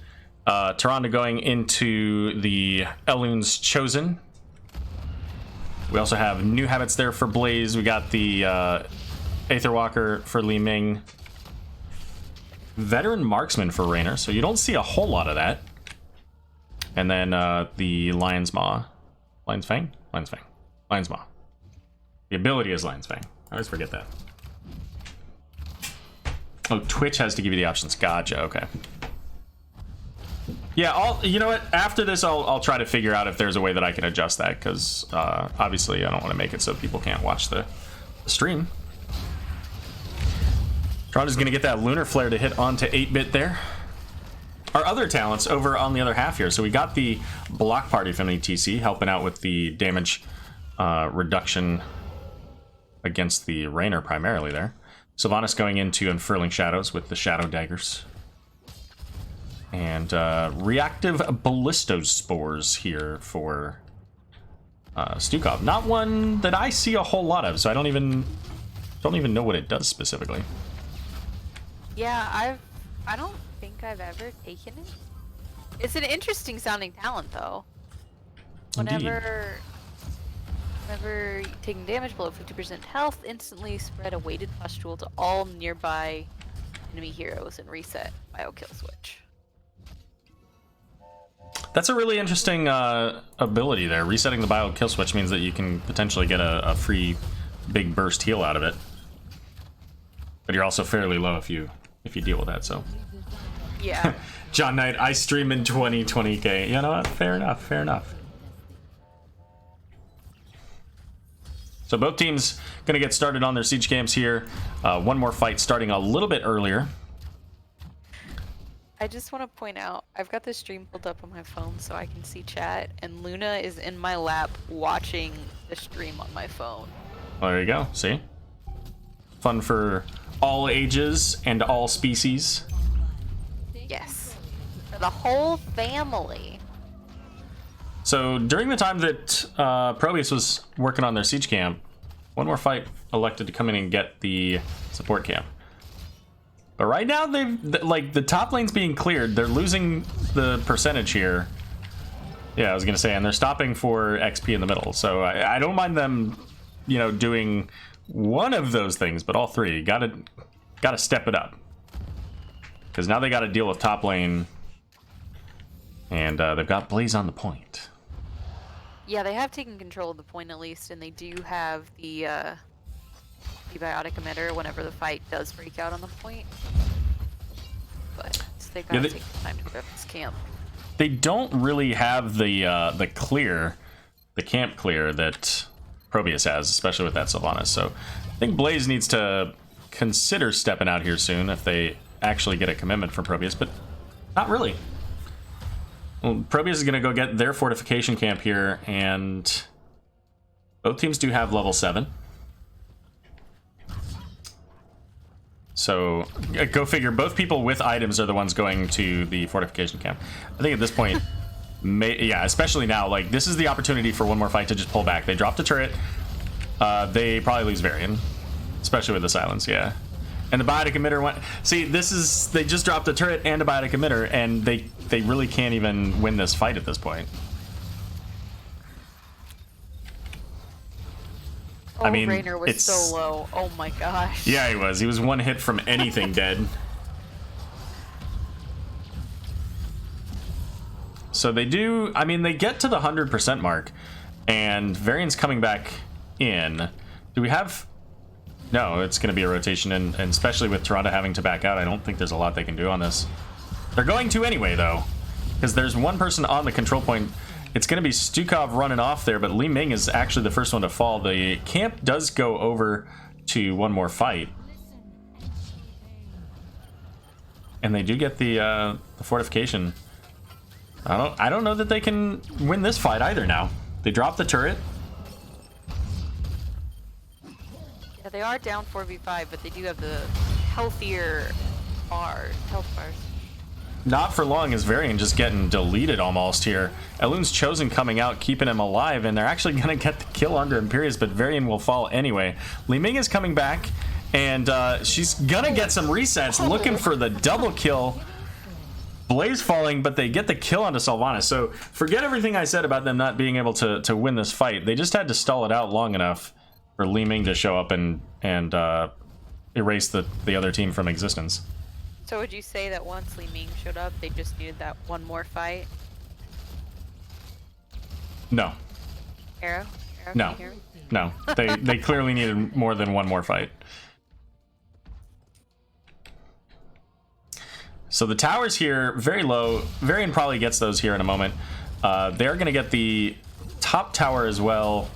Tyrande going into the Elun's Chosen. We also have new habits there for Blaze. We got the Aetherwalker for Li Ming. Veteran Marksman for Raynor, so you don't see a whole lot of that. And then the Lion's Maw. Lion's Fang? Lion's Fang. Lion's Maw. The ability is Lion's Fang. I always forget that. Oh, Twitch has to give you the options. Gotcha, okay. Yeah, you know what? After this, I'll try to figure out if there's a way that I can adjust that, because obviously I don't want to make it so people can't watch the stream. Tyrande's going to get that Lunar Flare to hit onto 8-bit there. Our other talents over on the other half here. So we got the Block Party from ETC helping out with the damage reduction against the Raynor primarily there. SYLVANAS going into Unfurling Shadows with the Shadow Daggers. And reactive Ballistospores here for Stukov. Not one that I see a whole lot of, so I don't even know what it does specifically. Yeah, I don't think I've ever taken it. It's an interesting sounding talent though. Whenever taking damage below 50% health, instantly spread a weighted pustule to all nearby enemy heroes and reset bio kill switch. That's a really interesting ability there. Resetting the bio kill switch means that you can potentially get a free big burst heal out of it. But you're also fairly low if you deal with that, so. Yeah. John Knight, I stream in 20K. You know what? Fair enough, fair enough. So both teams gonna get started on their siege camps here. One more fight starting a little bit earlier. I just want to point out, I've got the stream pulled up on my phone so I can see chat, and Luna is in my lap watching the stream on my phone. Well, there you go, see? Fun for all ages and all species. Yes. For the whole family. So during the time that ProBUs was working on their siege camp, one more fight elected to come in and get the support camp. But right now, like the top lane's being cleared. They're losing the percentage here. Yeah, I was gonna say, and they're stopping for XP in the middle. So I don't mind them, you know, doing one of those things, but all three. Gotta step it up. Because now they got to deal with top lane, and they've got Blaze on the point. Yeah, they have taken control of the point at least, and they do have the biotic emitter whenever the fight does break out on the point. But they gotta take the time to prep this camp. They don't really have the camp clear that ProBUs has, especially with that SYLVANAS. So I think Blaze needs to consider stepping out here soon if they actually get a commitment from ProBUs, but not really. Well, ProBUs is going to go get their fortification camp here, and both teams do have level 7. So go figure, both people with items are the ones going to the fortification camp. I think at this point, Yeah, especially now. Like, this is the opportunity for one more fight to just pull back. They dropped a turret. They probably lose Varian, especially with the silence. Yeah, and the biotic emitter went. See, this is they just dropped a turret and a biotic emitter, and they really can't even win this fight at this point. Oh, I mean, Raynor was so low. Oh my gosh. Yeah, he was. He was one hit from anything dead. So they do. I mean, they get to the 100% mark, and Varian's coming back in. Do we have? No, it's going to be a rotation, and especially with Toronto having to back out, I don't think there's a lot they can do on this. They're going to anyway, though, because there's one person on the control point. It's going to be Stukov running off there, but Li Ming is actually the first one to fall. The camp does go over to one more fight. And they do get the fortification. I don't know that they can win this fight either now. They drop the turret. Yeah, they are down 4v5, but they do have the healthier health bars. Not for long is Varian just getting deleted almost here. Elun's Chosen coming out, keeping him alive, and they're actually going to get the kill onto Imperius, but Varian will fall anyway. Li Ming is coming back, and she's going to get some resets, looking for the double kill. Blaze falling, but they get the kill onto SYLVANAS. So forget everything I said about them not being able to win this fight. They just had to stall it out long enough for Li Ming to show up and erase the other team from existence. So would you say that once Li Ming showed up, they just needed that one more fight? No. Aero? No. Can you hear me? No. They clearly needed more than one more fight. So the towers here, very low. Varian probably gets those here in a moment. They're going to get the top tower as well.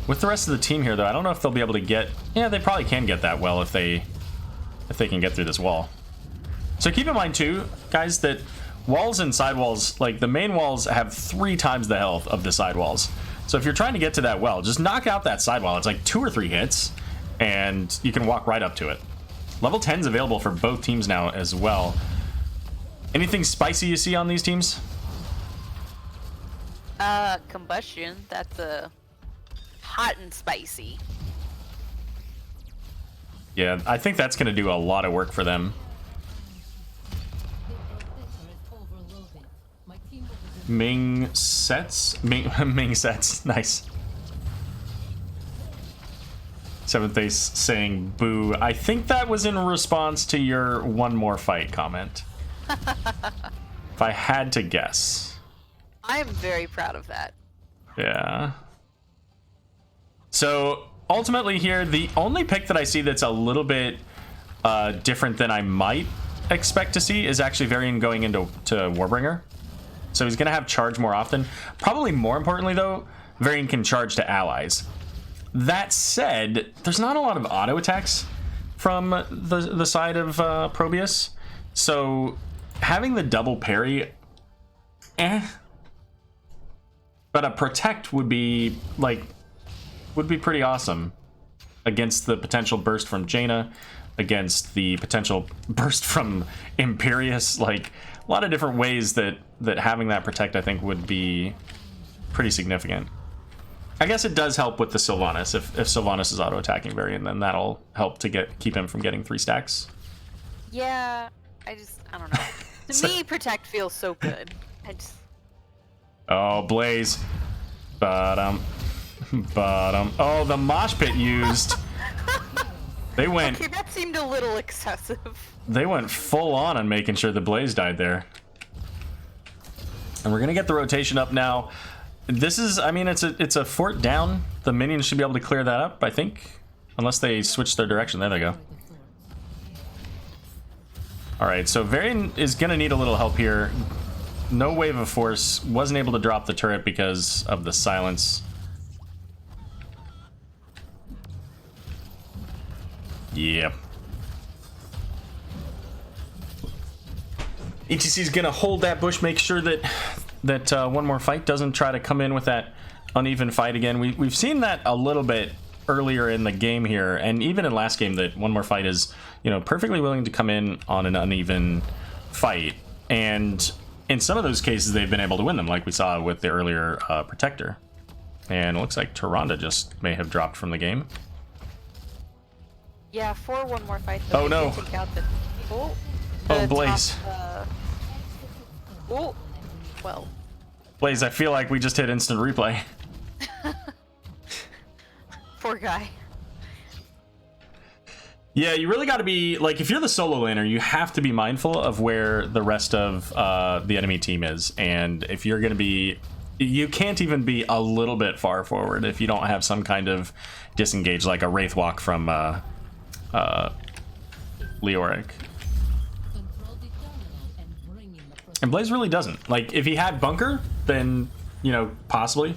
With the rest of the team here, though, I don't know if they'll be able to get... Yeah, they probably can get that well if they can get through this wall. So keep in mind, too, guys, that walls and sidewalls, like the main walls have 3 times the health of the sidewalls. So if you're trying to get to that well, just knock out that sidewall. It's like 2 or 3 hits, and you can walk right up to it. Level 10's available for both teams now as well. Anything spicy you see on these teams? Combustion. That's hot and spicy. Yeah, I think that's going to do a lot of work for them. Ming sets? Ming sets. Nice. Seventh Ace saying boo. I think that was in response to your one more fight comment. If I had to guess. I am very proud of that. Yeah. So ultimately here, the only pick that I see that's a little bit different than I might expect to see is actually Varian going into Warbringer. So he's going to have charge more often. Probably more importantly, though, Varian can charge to allies. That said, there's not a lot of auto attacks from the side of ProBUs. So having the double parry, but a protect would be pretty awesome against the potential burst from Jaina, against the potential burst from Imperius. Like a lot of different ways that having that protect, I think, would be pretty significant. I guess it does help with the SYLVANAS. If SYLVANAS is auto-attacking Varian, then that'll help to keep him from getting 3 stacks. Yeah, I don't know. To me, protect feels so good. Oh, Blaze. Bottom. Oh, the mosh pit used. They went... Okay, that seemed a little excessive. They went full on making sure the Blaze died there. And we're going to get the rotation up now. This is, I mean, it's a fort down. The minions should be able to clear that up, I think. Unless they switch their direction. There they go. Alright, so Varian is going to need a little help here. No wave of force. Wasn't able to drop the turret because of the silence. Yep. ETC's going to hold that bush, make sure that one more fight doesn't try to come in with that uneven fight again. We've seen that a little bit earlier in the game here, and even in last game, that one more fight is, you know, perfectly willing to come in on an uneven fight. And in some of those cases, they've been able to win them, like we saw with the earlier Protector. And it looks like Tyrande just may have dropped from the game. Yeah, for one more fight. Though, Oh no! Take out the, Oh, Blaze. Oh, well. Blaze, I feel like we just hit instant replay. Poor guy. Yeah, you really got to be, like, if you're the solo laner, you have to be mindful of where the rest of the enemy team is. And if you're going to be, you can't even be a little bit far forward if you don't have some kind of disengage, like a Wraith Walk from Leoric. And Blaze really doesn't. Like, if he had Bunker, then, you know, possibly.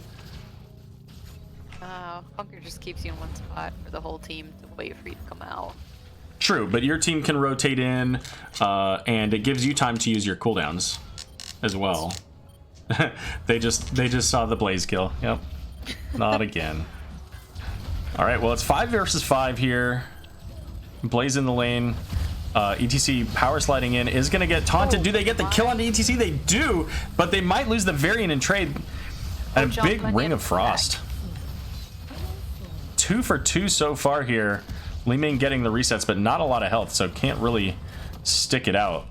Bunker just keeps you in one spot for the whole team to wait for you to come out. True, but your team can rotate in, and it gives you time to use your cooldowns as well. they just saw the Blaze kill. Yep, not again. All right, well, it's 5 versus 5 here. Blaze in the lane. ETC power sliding in is going to get taunted. Do they get the kill on the ETC? They do, but they might lose the Varian in trade. And a big Ring of Frost. 2 for 2 so far here. Li Ming getting the resets, but not a lot of health, so can't really stick it out.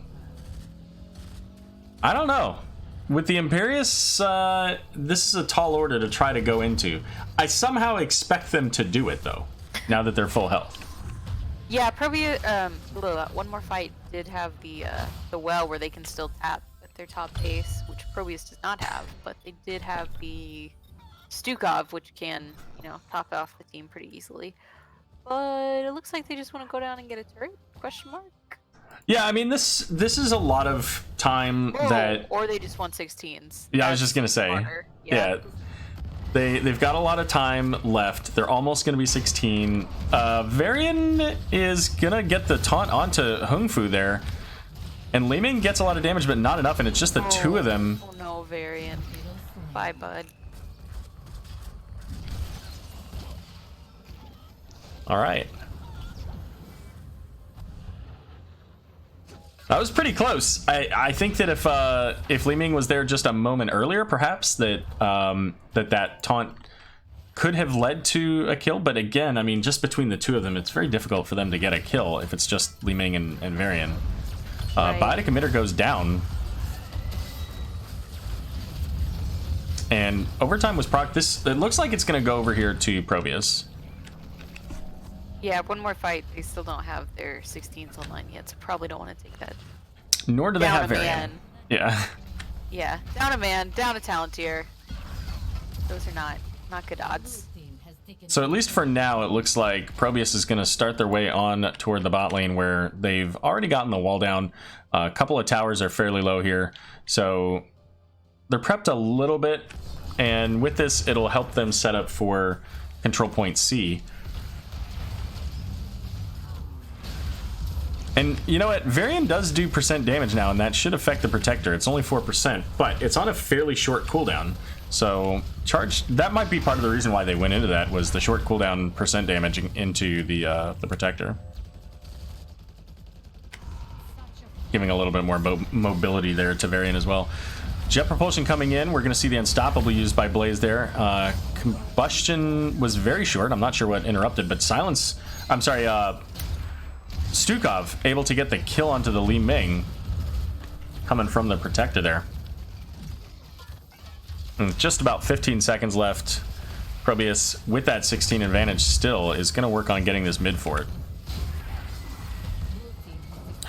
I don't know. With the Imperius, this is a tall order to try to go into. I somehow expect them to do it, though, now that they're full health. Yeah, ProBUs, one more fight did have the well where they can still tap at their top base, which ProBUs does not have, but they did have the Stukov, which can, you know, top off the team pretty easily. But it looks like they just want to go down and get a turret? Question mark. Yeah, I mean, this is a lot of time that... Or they just want 16s. Yeah, I was just going to say. Yeah. They've got a lot of time left. They're almost going to be 16. Varian is going to get the taunt onto Hung Fu there. And Li Ming gets a lot of damage, but not enough, and it's just the two of them. Oh no, Varian. Bye, bud. All right. That was pretty close. I think that if Li Ming was there just a moment earlier, perhaps that that taunt could have led to a kill. But again, I mean, just between the two of them, it's very difficult for them to get a kill if it's just Li Ming and Varian. Biotic Emitter goes down. And overtime was proc. It looks like it's going to go over here to ProBUs. Yeah, one more fight. They still don't have their 16s online yet, so probably don't want to take that. Nor do they have Varian. Yeah. Yeah, down a man, down a talent tier. Those are not good odds. So at least for now, it looks like ProBUs is going to start their way on toward the bot lane where they've already gotten the wall down. A couple of towers are fairly low here, so they're prepped a little bit, and with this, it'll help them set up for control point C. And you know what? Varian does do percent damage now, and that should affect the Protector. It's only 4%, but it's on a fairly short cooldown. So charge, that might be part of the reason why they went into that, was the short cooldown percent damage into the Protector. Giving a little bit more mobility there to Varian as well. Jet Propulsion coming in. We're going to see the Unstoppable used by Blaze there. Combustion was very short. I'm not sure what interrupted, but Silence... I'm sorry, Stukov able to get the kill onto the Li Ming. Coming from the Protector there. And just about 15 seconds left. ProBUs, with that 16 advantage still, is going to work on getting this mid fort.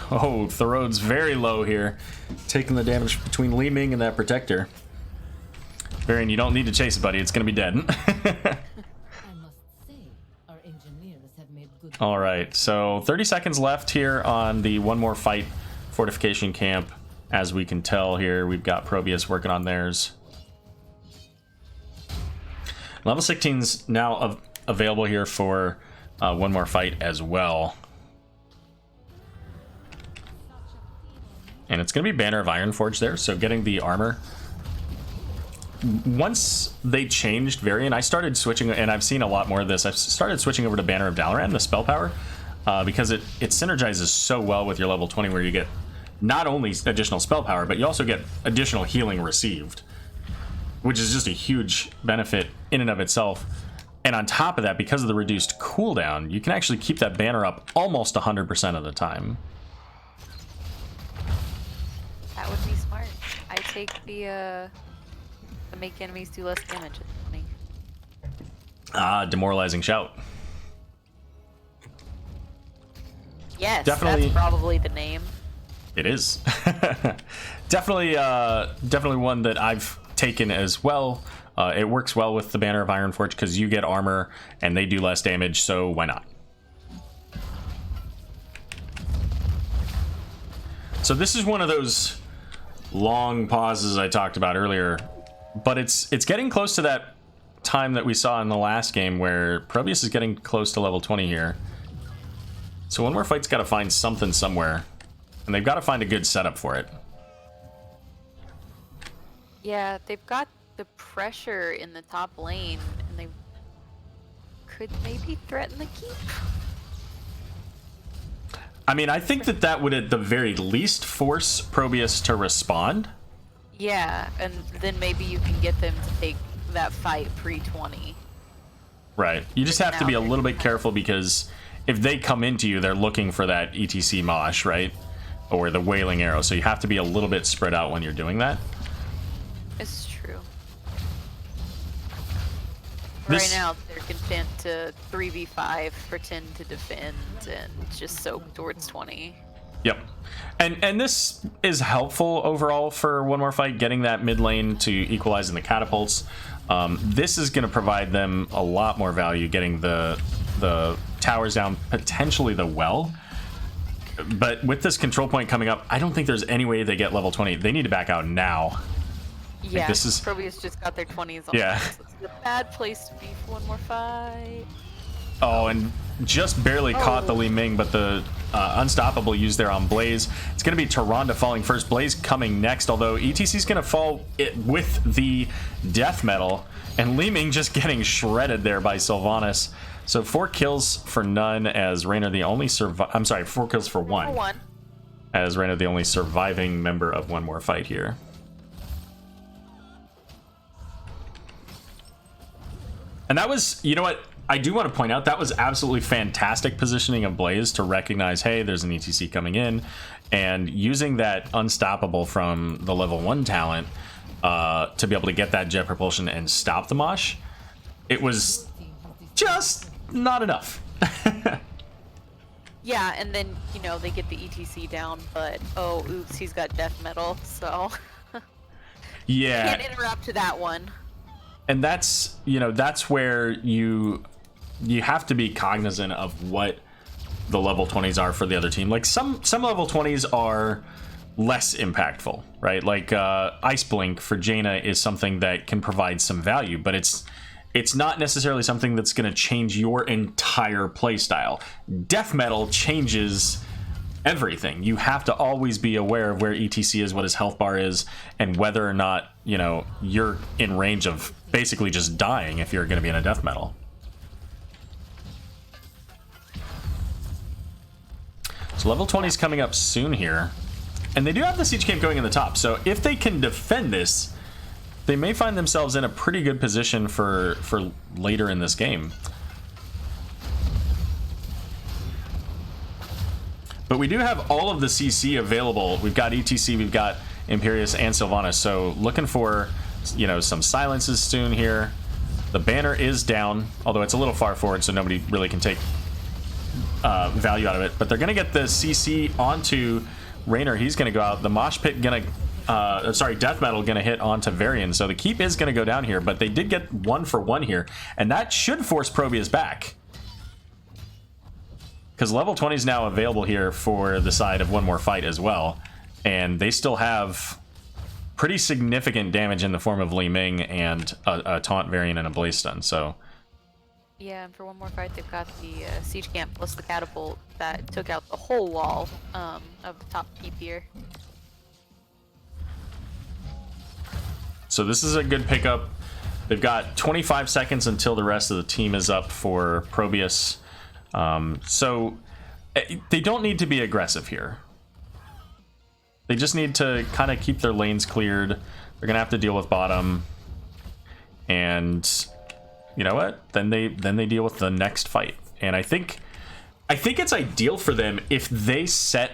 Oh, Thorod's very low here. Taking the damage between Li Ming and that Protector. Varian, you don't need to chase it, buddy. It's going to be dead. All right, so 30 seconds left here on the one more fight fortification camp. As we can tell here, we've got ProBUs working on theirs. Level 16's now available here for one more fight as well. And it's going to be Banner of Ironforge there, so getting the armor. Once they changed Varian, I started switching, and I've seen a lot more of this. I've started switching over to Banner of Dalaran, the spell power, because it synergizes so well with your level 20, where you get not only additional spell power, but you also get additional healing received, which is just a huge benefit in and of itself. And on top of that, because of the reduced cooldown, you can actually keep that banner up almost 100% of the time. That would be smart. I take the make enemies do less damage. Demoralizing shout. Yes, Definitely. that's probably the name. It is. Definitely one that I've taken as well. It works well with the Banner of Ironforge because you get armor and they do less damage, so why not? So this is one of those long pauses I talked about earlier, but it's getting close to that time that we saw in the last game where ProBUs is getting close to level 20 here. So One More Fight's got to find something somewhere, and they've got to find a good setup for it. Yeah, they've got the pressure in the top lane, and they could maybe threaten the keep. I mean, I think that would at the very least force ProBUs to respond. Yeah, and then maybe you can get them to take that fight pre-20. Right. You just have to be a little bit careful because if they come into you, they're looking for that ETC Mosh, right? Or the Wailing Arrow. So you have to be a little bit spread out when you're doing that. It's true. This- Right now, they're content to 3v5, pretend to defend, and just soak towards 20. Yep. And this is helpful overall for One More Fight, getting that mid lane to equalize in the catapults. This is going to provide them a lot more value, getting the towers down, potentially the well. But with this control point coming up, I don't think there's any way they get level 20. They need to back out now. Yeah, this is ProBUs just got their 20s on. Yeah. So it's a bad place to be for One More Fight. Oh, and just barely caught the Li Ming, but the Unstoppable used there on Blaze. It's going to be Tyrande falling first, Blaze coming next, although ETC's going to fall with the Death Metal, and Li Ming just getting shredded there by Sylvanas. So 4 kills for none as Raynor the only 4 kills for one. As Raynor the only surviving member of One More Fight here. And that was, you know what, I do want to point out, that was absolutely fantastic positioning of Blaze to recognize, hey, there's an ETC coming in, and using that Unstoppable from the level 1 talent to be able to get that jet propulsion and stop the Mosh. It was just not enough. Yeah, and then, you know, they get the ETC down, but, oh, oops, he's got Death Metal, so... Yeah. Can't interrupt that one. And that's, you know, that's where you have to be cognizant of what the level 20s are for the other team. Like some level 20s are less impactful, right? Like Ice Blink for Jaina is something that can provide some value, but it's not necessarily something that's going to change your entire playstyle. Death Metal changes everything. You have to always be aware of where ETC is, what his health bar is, and whether or not, you know, you're in range of basically just dying if you're going to be in a Death Metal. So level 20 is coming up soon here, and they do have the siege camp going in the top, so if they can defend this, they may find themselves in a pretty good position for later in this game. But we do have all of the CC available. We've got ETC, we've got Imperius and Sylvanas, so looking for, you know, some silences soon here. The banner is down, although it's a little far forward, so nobody really can take value out of it. But they're going to get the CC onto Raynor. He's going to go out. The Mosh Pit going to... Death Metal going to hit onto Varian. So the keep is going to go down here, but they did get 1 for 1 here, and that should force ProBUs back. Because level 20 is now available here for the side of One More Fight as well, and they still have pretty significant damage in the form of Li Ming and a Taunt Varian and a Blaze Stun, so... Yeah, and for One More Fight, they've got the Siege Camp plus the Catapult that took out the whole wall of the top keep here. So this is a good pickup. They've got 25 seconds until the rest of the team is up for ProBUs. So they don't need to be aggressive here. They just need to kind of keep their lanes cleared. They're gonna have to deal with bottom, and you know what? Then they deal with the next fight. And I think it's ideal for them if they set,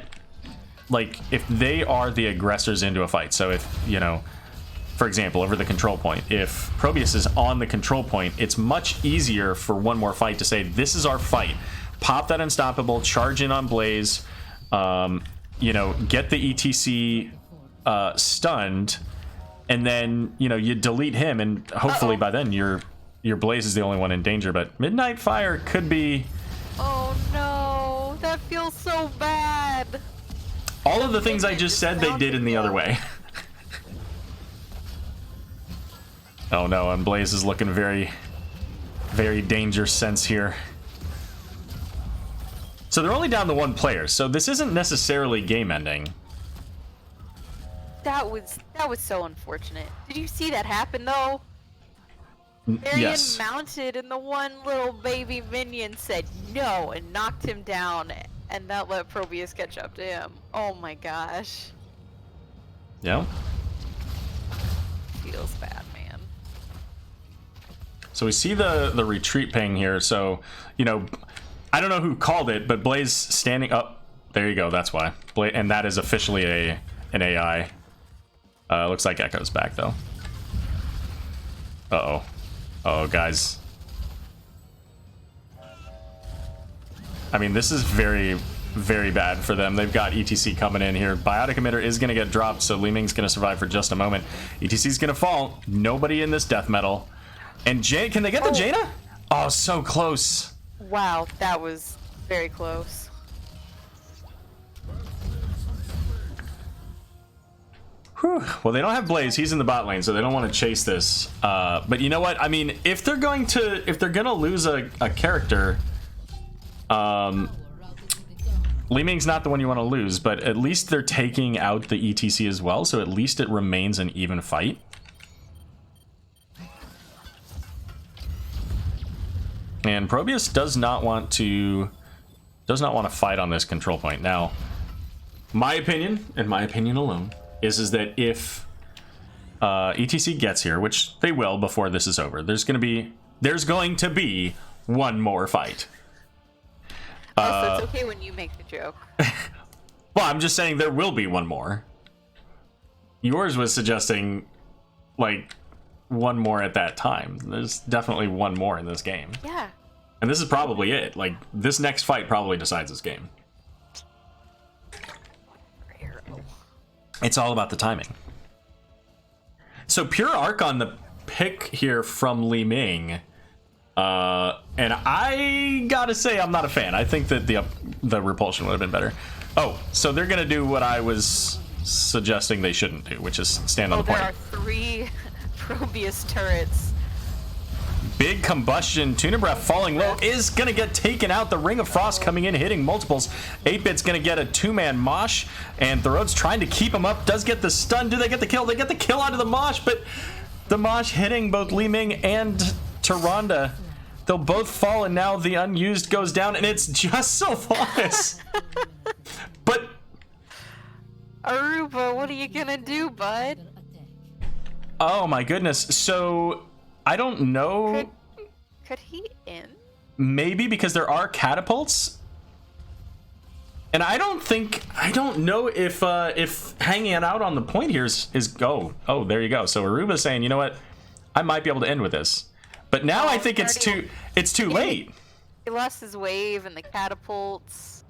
like, if they are the aggressors into a fight. So if, you know, for example, over the control point, if ProBUs is on the control point, it's much easier for one more fight to say, this is our fight. Pop that unstoppable, charge in on Blaze, you know, get the ETC stunned, and then, you know, you delete him, and hopefully by then your Blaze is the only one in danger. But Midnight Fire could be... Oh no, that feels so bad. All of the things I just said, they did in the other way. Oh no, and Blaze is looking very, very danger sense here. So they're only down to one player, so this isn't necessarily game ending. That was so unfortunate. Did you see that happen though? Varian Yes. mounted and the one little baby minion said no and knocked him down, and that let ProBUs catch up to him. Oh my gosh. Yeah. Feels bad, man. So we see the retreat ping here. So, you know, I don't know who called it, but Blaze standing up. There you go. That's why. And that is officially an AI. Looks like Echo's back though. Uh-oh. Oh, guys. I mean, this is very, very bad for them. They've got ETC coming in here. Biotic emitter is going to get dropped, so Li Ming's going to survive for just a moment. ETC's going to fall. Nobody in this death metal. And Jay, can they get the Jaina? Oh, so close. Wow, that was very close. Whew. Well, they don't have Blaze. He's in the bot lane, so they don't want to chase this. But you know what? I mean, if they're gonna lose a character, Li Ming's not the one you want to lose. But at least they're taking out the ETC as well, so at least it remains an even fight. And ProBUs does not want to fight on this control point. Now, my opinion, and my opinion alone, is that if ETC gets here, which they will before this is over, there's going to be one more fight. So it's okay when you make the joke. Well, I'm just saying there will be one more. Yours was suggesting like one more at that time. There's definitely one more in this game. Yeah. And this is probably it. Like, this next fight probably decides this game. Aero. It's all about the timing. So pure arc on the pick here from Li Ming. And I gotta say, I'm not a fan. I think that the repulsion would have been better. Oh, so they're gonna do what I was suggesting they shouldn't do, which is stand on the point. There are 3 ProBUs turrets. Big combustion. Tuna Breath falling low is gonna get taken out. The Ring of Frost coming in, hitting multiples. 8-Bit's gonna get a 2-man mosh, and Thorod's trying to keep him up. Does get the stun. Do they get the kill? They get the kill out of the mosh, but the mosh hitting both Li Ming and Tyrande. They'll both fall, and now the unused goes down, and it's just SYLVANAS. But Aruba, what are you gonna do, bud? oh my goodness. So I don't know. Could he in? Maybe because there are catapults. And I don't know if hanging it out on the point here is oh, there you go. So Aruba's saying, you know what? I might be able to end with this. But now I think it's too late. He lost his wave and the catapults.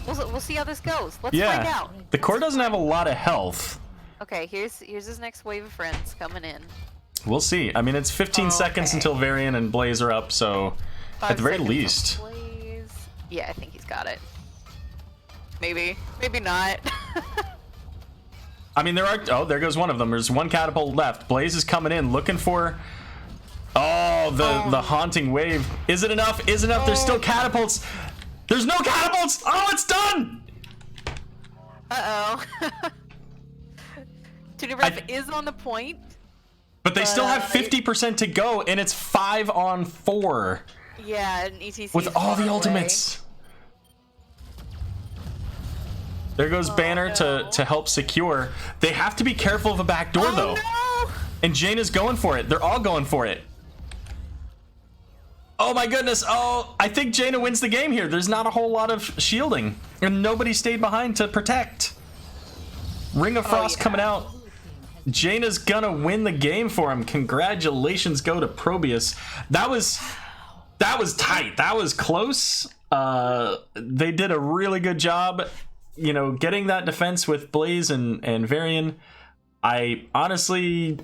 We'll see how this goes. Let's find out. The core doesn't have a lot of health. Okay, here's his next wave of friends coming in. We'll see. I mean, it's 15 seconds until Varian and Blaze are up, so 5 at the very seconds least. on Blaze. Yeah, I think he's got it. Maybe not. I mean, there goes one of them. There's one catapult left. Blaze is coming in, looking for... Oh, the haunting wave. Is it enough? Is it enough? There's still catapults. There's no catapults. Oh, it's done. Uh-oh. Tuna Breath is on the point. But they still have 50% to go, and it's 5-on-4. Yeah, and ETC with all the ultimates. There goes Banner no. to help secure. They have to be careful of a back door, though. No! And Jaina's going for it. They're all going for it. Oh my goodness. Oh, I think Jaina wins the game here. There's not a whole lot of shielding. And nobody stayed behind to protect. Ring of Frost coming out. Jaina's gonna win the game for him. Congratulations go to ProBUs. That was tight. That was close. They did a really good job, you know, getting that defense with Blaze and Varian. I honestly,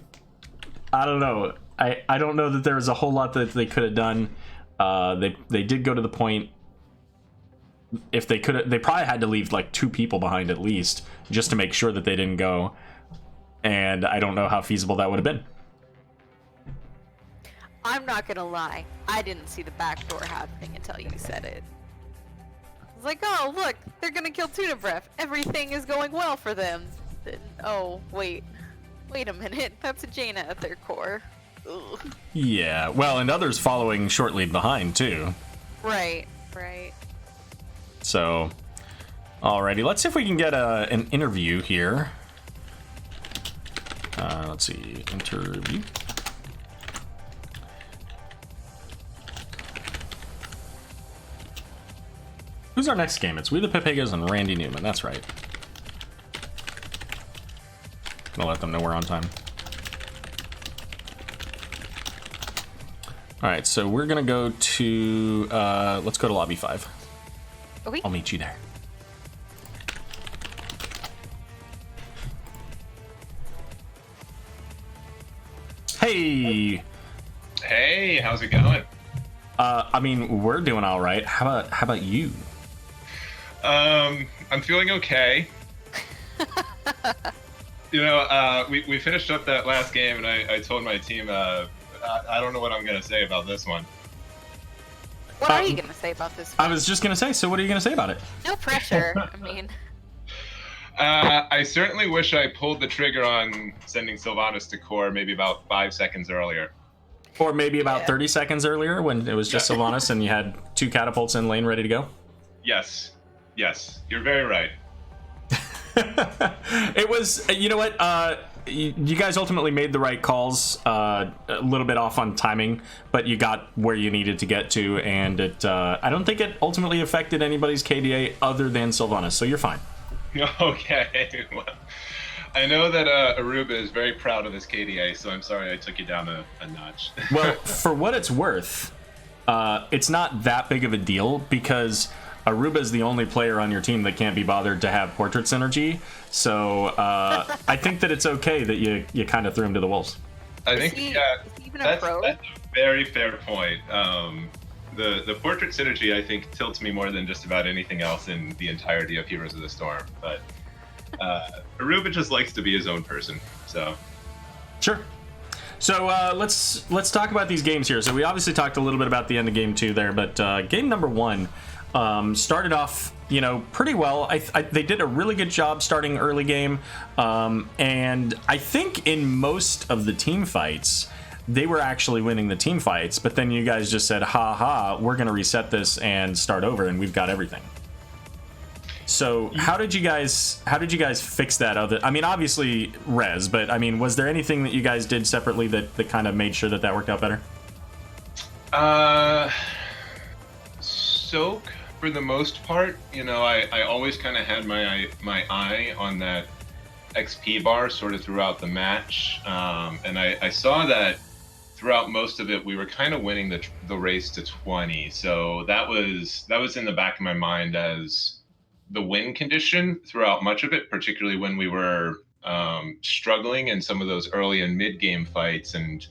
I don't know. I don't know that there was a whole lot that they could have done. They did go to the point. If they could, they probably had to leave like 2 people behind at least, just to make sure that they didn't go. And I don't know how feasible that would have been. I'm not gonna lie. I didn't see the back door happening until you said it. I was like, oh look, they're gonna kill Tuna Breath. Everything is going well for them. Then, oh wait a minute. That's a Jaina at their core. Ugh. Yeah, well, and others following shortly behind too. Right. So, alrighty, let's see if we can get an interview here. Let's see, interview. Who's our next game? It's We the Pepegas and Randy Newman. That's right. Gonna let them know we're on time. All right, so we're gonna go to let's go to lobby 5. Okay. I'll meet you there. Hey. Hey, how's it going? I mean, we're doing all right. How about you? I'm feeling okay. You know, we finished up that last game, and I told my team, I don't know what I'm gonna say about this one. What are you gonna say about this one? I was just gonna say. So, what are you gonna say about it? No pressure. I mean. I certainly wish I pulled the trigger on sending Sylvanas to core maybe about 5 seconds earlier. Or maybe about 30 seconds earlier when it was just Sylvanas and you had 2 catapults in lane ready to go? Yes, you're very right. It was, you know what, you guys ultimately made the right calls, a little bit off on timing, but you got where you needed to get to, and it, I don't think it ultimately affected anybody's KDA other than Sylvanas, so you're fine. Okay, well, I know that Aruba is very proud of his KDA, so I'm sorry I took you down a notch. Well, for what it's worth, it's not that big of a deal because Aruba is the only player on your team that can't be bothered to have portrait synergy. So I think that it's okay that you kind of threw him to the wolves. I think is he even that's a a very fair point. The portrait synergy, I think, tilts me more than just about anything else in the entirety of Heroes of the Storm. But Aruba just likes to be his own person, so. Sure. So let's talk about these games here. So we obviously talked a little bit about the end of game 2 there, but game number 1 started off, you know, pretty well. They did a really good job starting early game, and I think in most of the team fights, they were actually winning the team fights, but then you guys just said, ha ha, we're going to reset this and start over, and we've got everything. So how did you guys fix that? I mean, obviously res, but I mean, was there anything that you guys did separately that kind of made sure that worked out better? Soak, for the most part, you know, I always kind of had my eye on that XP bar sort of throughout the match, and I saw that throughout most of it, we were kind of winning the race to 20. So that was in the back of my mind as the win condition throughout much of it, particularly when we were struggling in some of those early and mid game fights and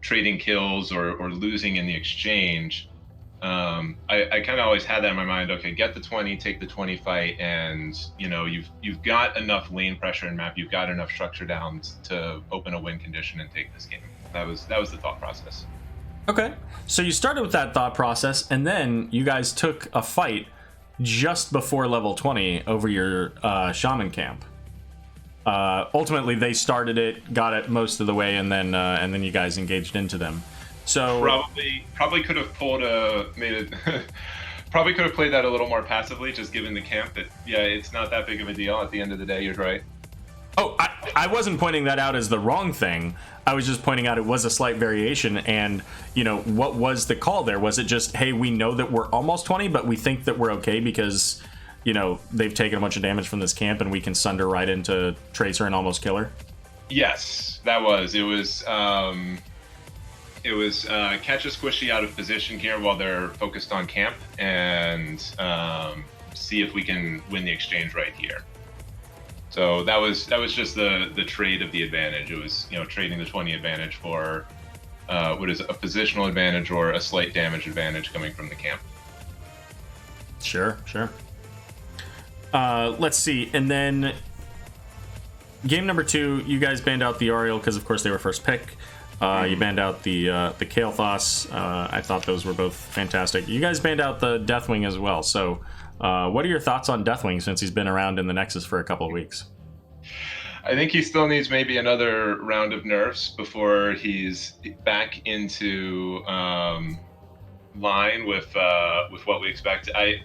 trading kills or losing in the exchange. I kind of always had that in my mind. Okay, get the 20, take the 20 fight, and you know you've got enough lane pressure and map, you've got enough structure down to open a win condition and take this game. That was the thought process. Okay, so you started with that thought process, and then you guys took a fight just before level 20 over your shaman camp. Ultimately, they started it, got it most of the way, and then you guys engaged into them. So Probably could have played that a little more passively, just given the camp. That yeah, it's not that big of a deal at the end of the day. You're right. Oh, I wasn't pointing that out as the wrong thing. I was just pointing out it was a slight variation, and, you know, what was the call there? Was it just, hey, we know that we're almost 20, but we think that we're okay because, you know, they've taken a bunch of damage from this camp and we can sunder right into Tracer and almost kill her? Yes, that was. It was catch a squishy out of position here while they're focused on camp, and see if we can win the exchange right here. So that was just the trade of the advantage. It was, you know, trading the 20 advantage for what is a positional advantage or a slight damage advantage coming from the camp. Sure. Let's see, and then game number 2, you guys banned out the Ariel because, of course, they were first pick. You banned out the KAEL'THAS. I thought those were both fantastic. You guys banned out the Deathwing as well. So, what are your thoughts on Deathwing since he's been around in the Nexus for a couple of weeks? I think he still needs maybe another round of nerfs before he's back into line with what we expect. I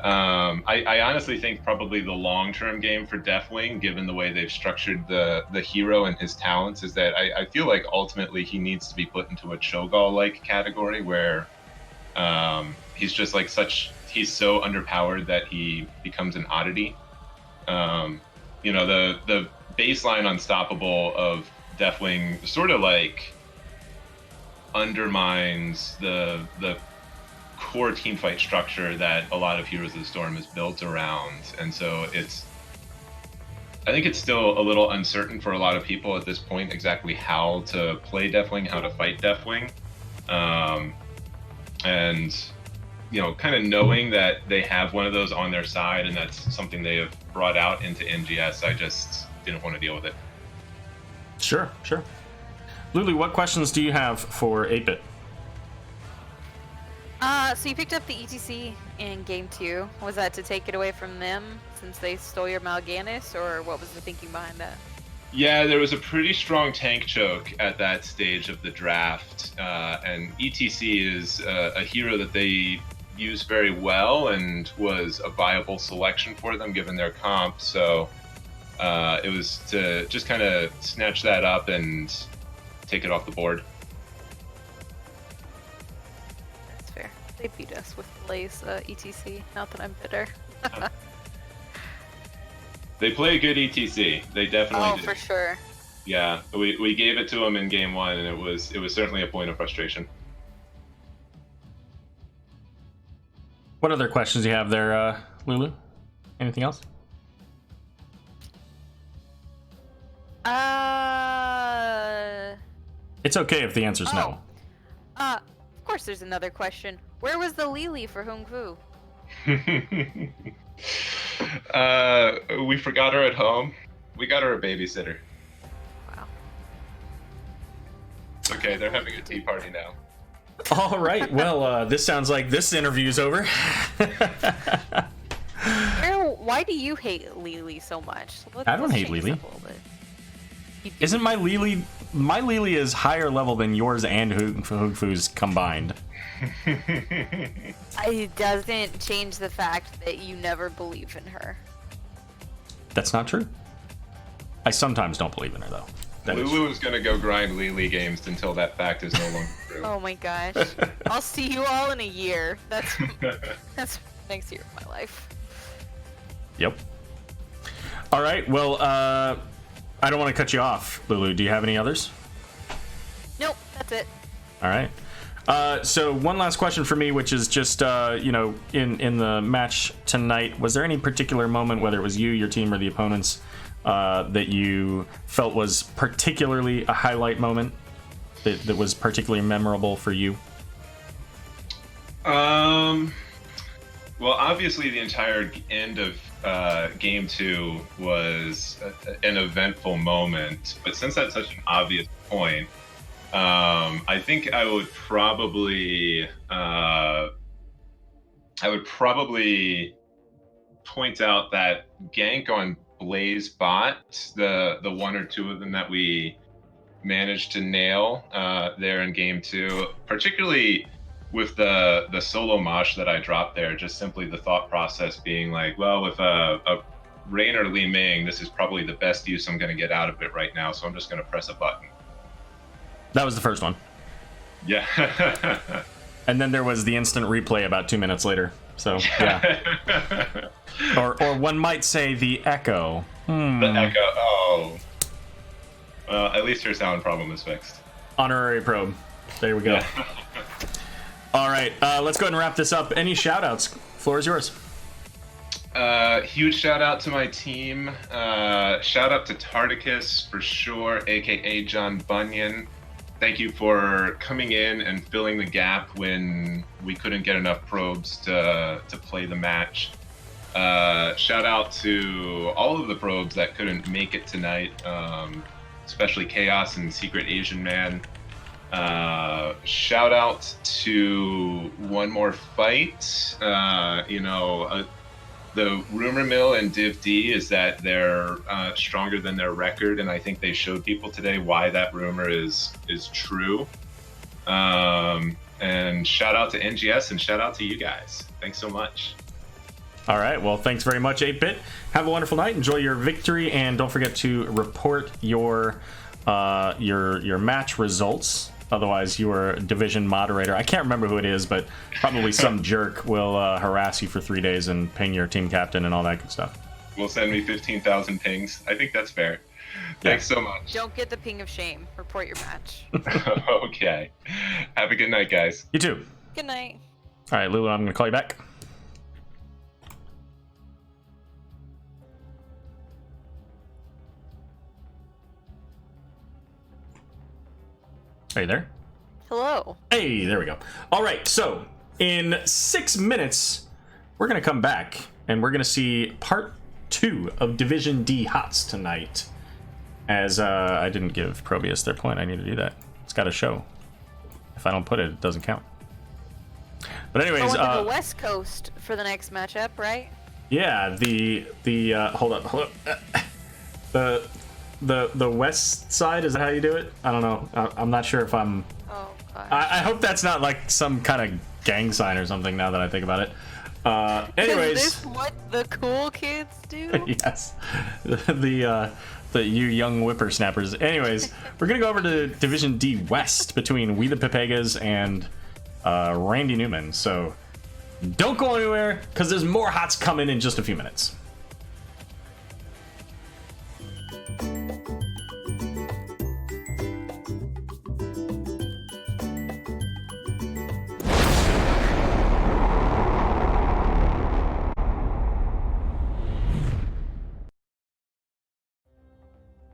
honestly think probably the long-term game for Deathwing, given the way they've structured the hero and his talents, is that I feel like ultimately he needs to be put into a Cho'Gall-like category where he's just like he's so underpowered that he becomes an oddity. You know, the baseline unstoppable of Deathwing sort of like undermines the core teamfight structure that a lot of Heroes of the Storm is built around, and so I think it's still a little uncertain for a lot of people at this point exactly how to play Deathwing, how to fight Deathwing, and you know, kind of knowing that they have one of those on their side and that's something they have brought out into NGS, I just didn't want to deal with it. Sure. Lulu, what questions do you have for 8-Bit? So you picked up the ETC in game 2. Was that to take it away from them since they stole your Mal'Ganis, or what was the thinking behind that? Yeah, there was a pretty strong tank choke at that stage of the draft, and ETC is a hero that they use very well and was a viable selection for them given their comp, so it was to just kind of snatch that up and take it off the board. That's fair. They beat us with Blaze ETC, not that I'm bitter. They play a good ETC. They definitely do. For sure. Yeah, we gave it to them in game 1, and it was certainly a point of frustration. What other questions do you have there, Lulu? Anything else? It's okay if the answer's no. Of course there's another question. Where was the Lily for Hung Fu? We forgot her at home. We got her a babysitter. Wow. It's okay, they're having a tea party now. All right, well, this sounds like this interview's over. Why do you hate Lily so much? I don't hate Lily. Isn't my Lily is higher level than yours and Hung Fu's combined? It doesn't change the fact that you never believe in her. That's not true. I sometimes don't believe in her, though. Lulu is going to go grind Lily games until that fact is no longer true. Oh my gosh. I'll see you all in a year. That's next year of my life. Yep. All right, well, I don't want to cut you off, Lulu. Do you have any others? Nope, that's it. All right. So one last question for me, which is just, you know, in the match tonight, was there any particular moment, whether it was you, your team, or the opponents, that you felt was particularly a highlight moment that was particularly memorable for you? Well, obviously the entire end of game 2 was an eventful moment, but since that's such an obvious point, I think I would probably point out that gank on Blaze bot, the one or two of them that we managed to nail there in game 2, particularly with the solo mosh that I dropped there, just simply the thought process being like, well, with a Rain or Li Ming, this is probably the best use I'm going to get out of it right now, so I'm just going to press a button. That was the first one. Yeah. And then there was the instant replay about 2 minutes later. So, yeah. or one might say the echo. The echo. Oh. Well, at least your sound problem is fixed. Honorary probe. There we go. Yeah. All right, let's go ahead and wrap this up. Any shout-outs? Floor is yours. Huge shout out to my team. Shout out to Tardicus for sure, aka John Bunyan. Thank you for coming in and filling the gap when we couldn't get enough probes to play the match. Shout out to all of the probes that couldn't make it tonight, especially Chaos and Secret Asian Man. Shout out to One More Fight. The rumor mill and Div D is that they're stronger than their record, and I think they showed people today why that rumor is true. And shout out to NGS and shout out to you guys. Thanks so much. All right, well, thanks very much, 8-Bit. Have a wonderful night. Enjoy your victory, and don't forget to report your match results. Otherwise, your division moderator, I can't remember who it is, but probably some jerk will harass you for 3 days and ping your team captain and all that good stuff. Will send me 15,000 pings. I think that's fair. Thanks so much. Don't get the ping of shame. Report your match. Okay. Have a good night, guys. You too. Good night. All right, Lulu, I'm going to call you back. Are you there? Hello. Hey, there we go. All right, so in 6 minutes, we're going to come back and we're going to see part 2 of Division D Hots tonight. As I didn't give ProBUs their point, I need to do that. It's got to show. If I don't put it, it doesn't count. But anyways, going to the West Coast for the next matchup, right? Yeah, the hold up. The west side, is that how you do it? I don't know. I'm not sure if I'm... Oh, gosh. I hope that's not like some kind of gang sign or something now that I think about it. Anyways... Is this what the cool kids do? Yes. The you young whippersnappers. Anyways, we're going to go over to Division D West between We the Pepegas and Randy Newman. So don't go anywhere, because there's more hots coming in just a few minutes.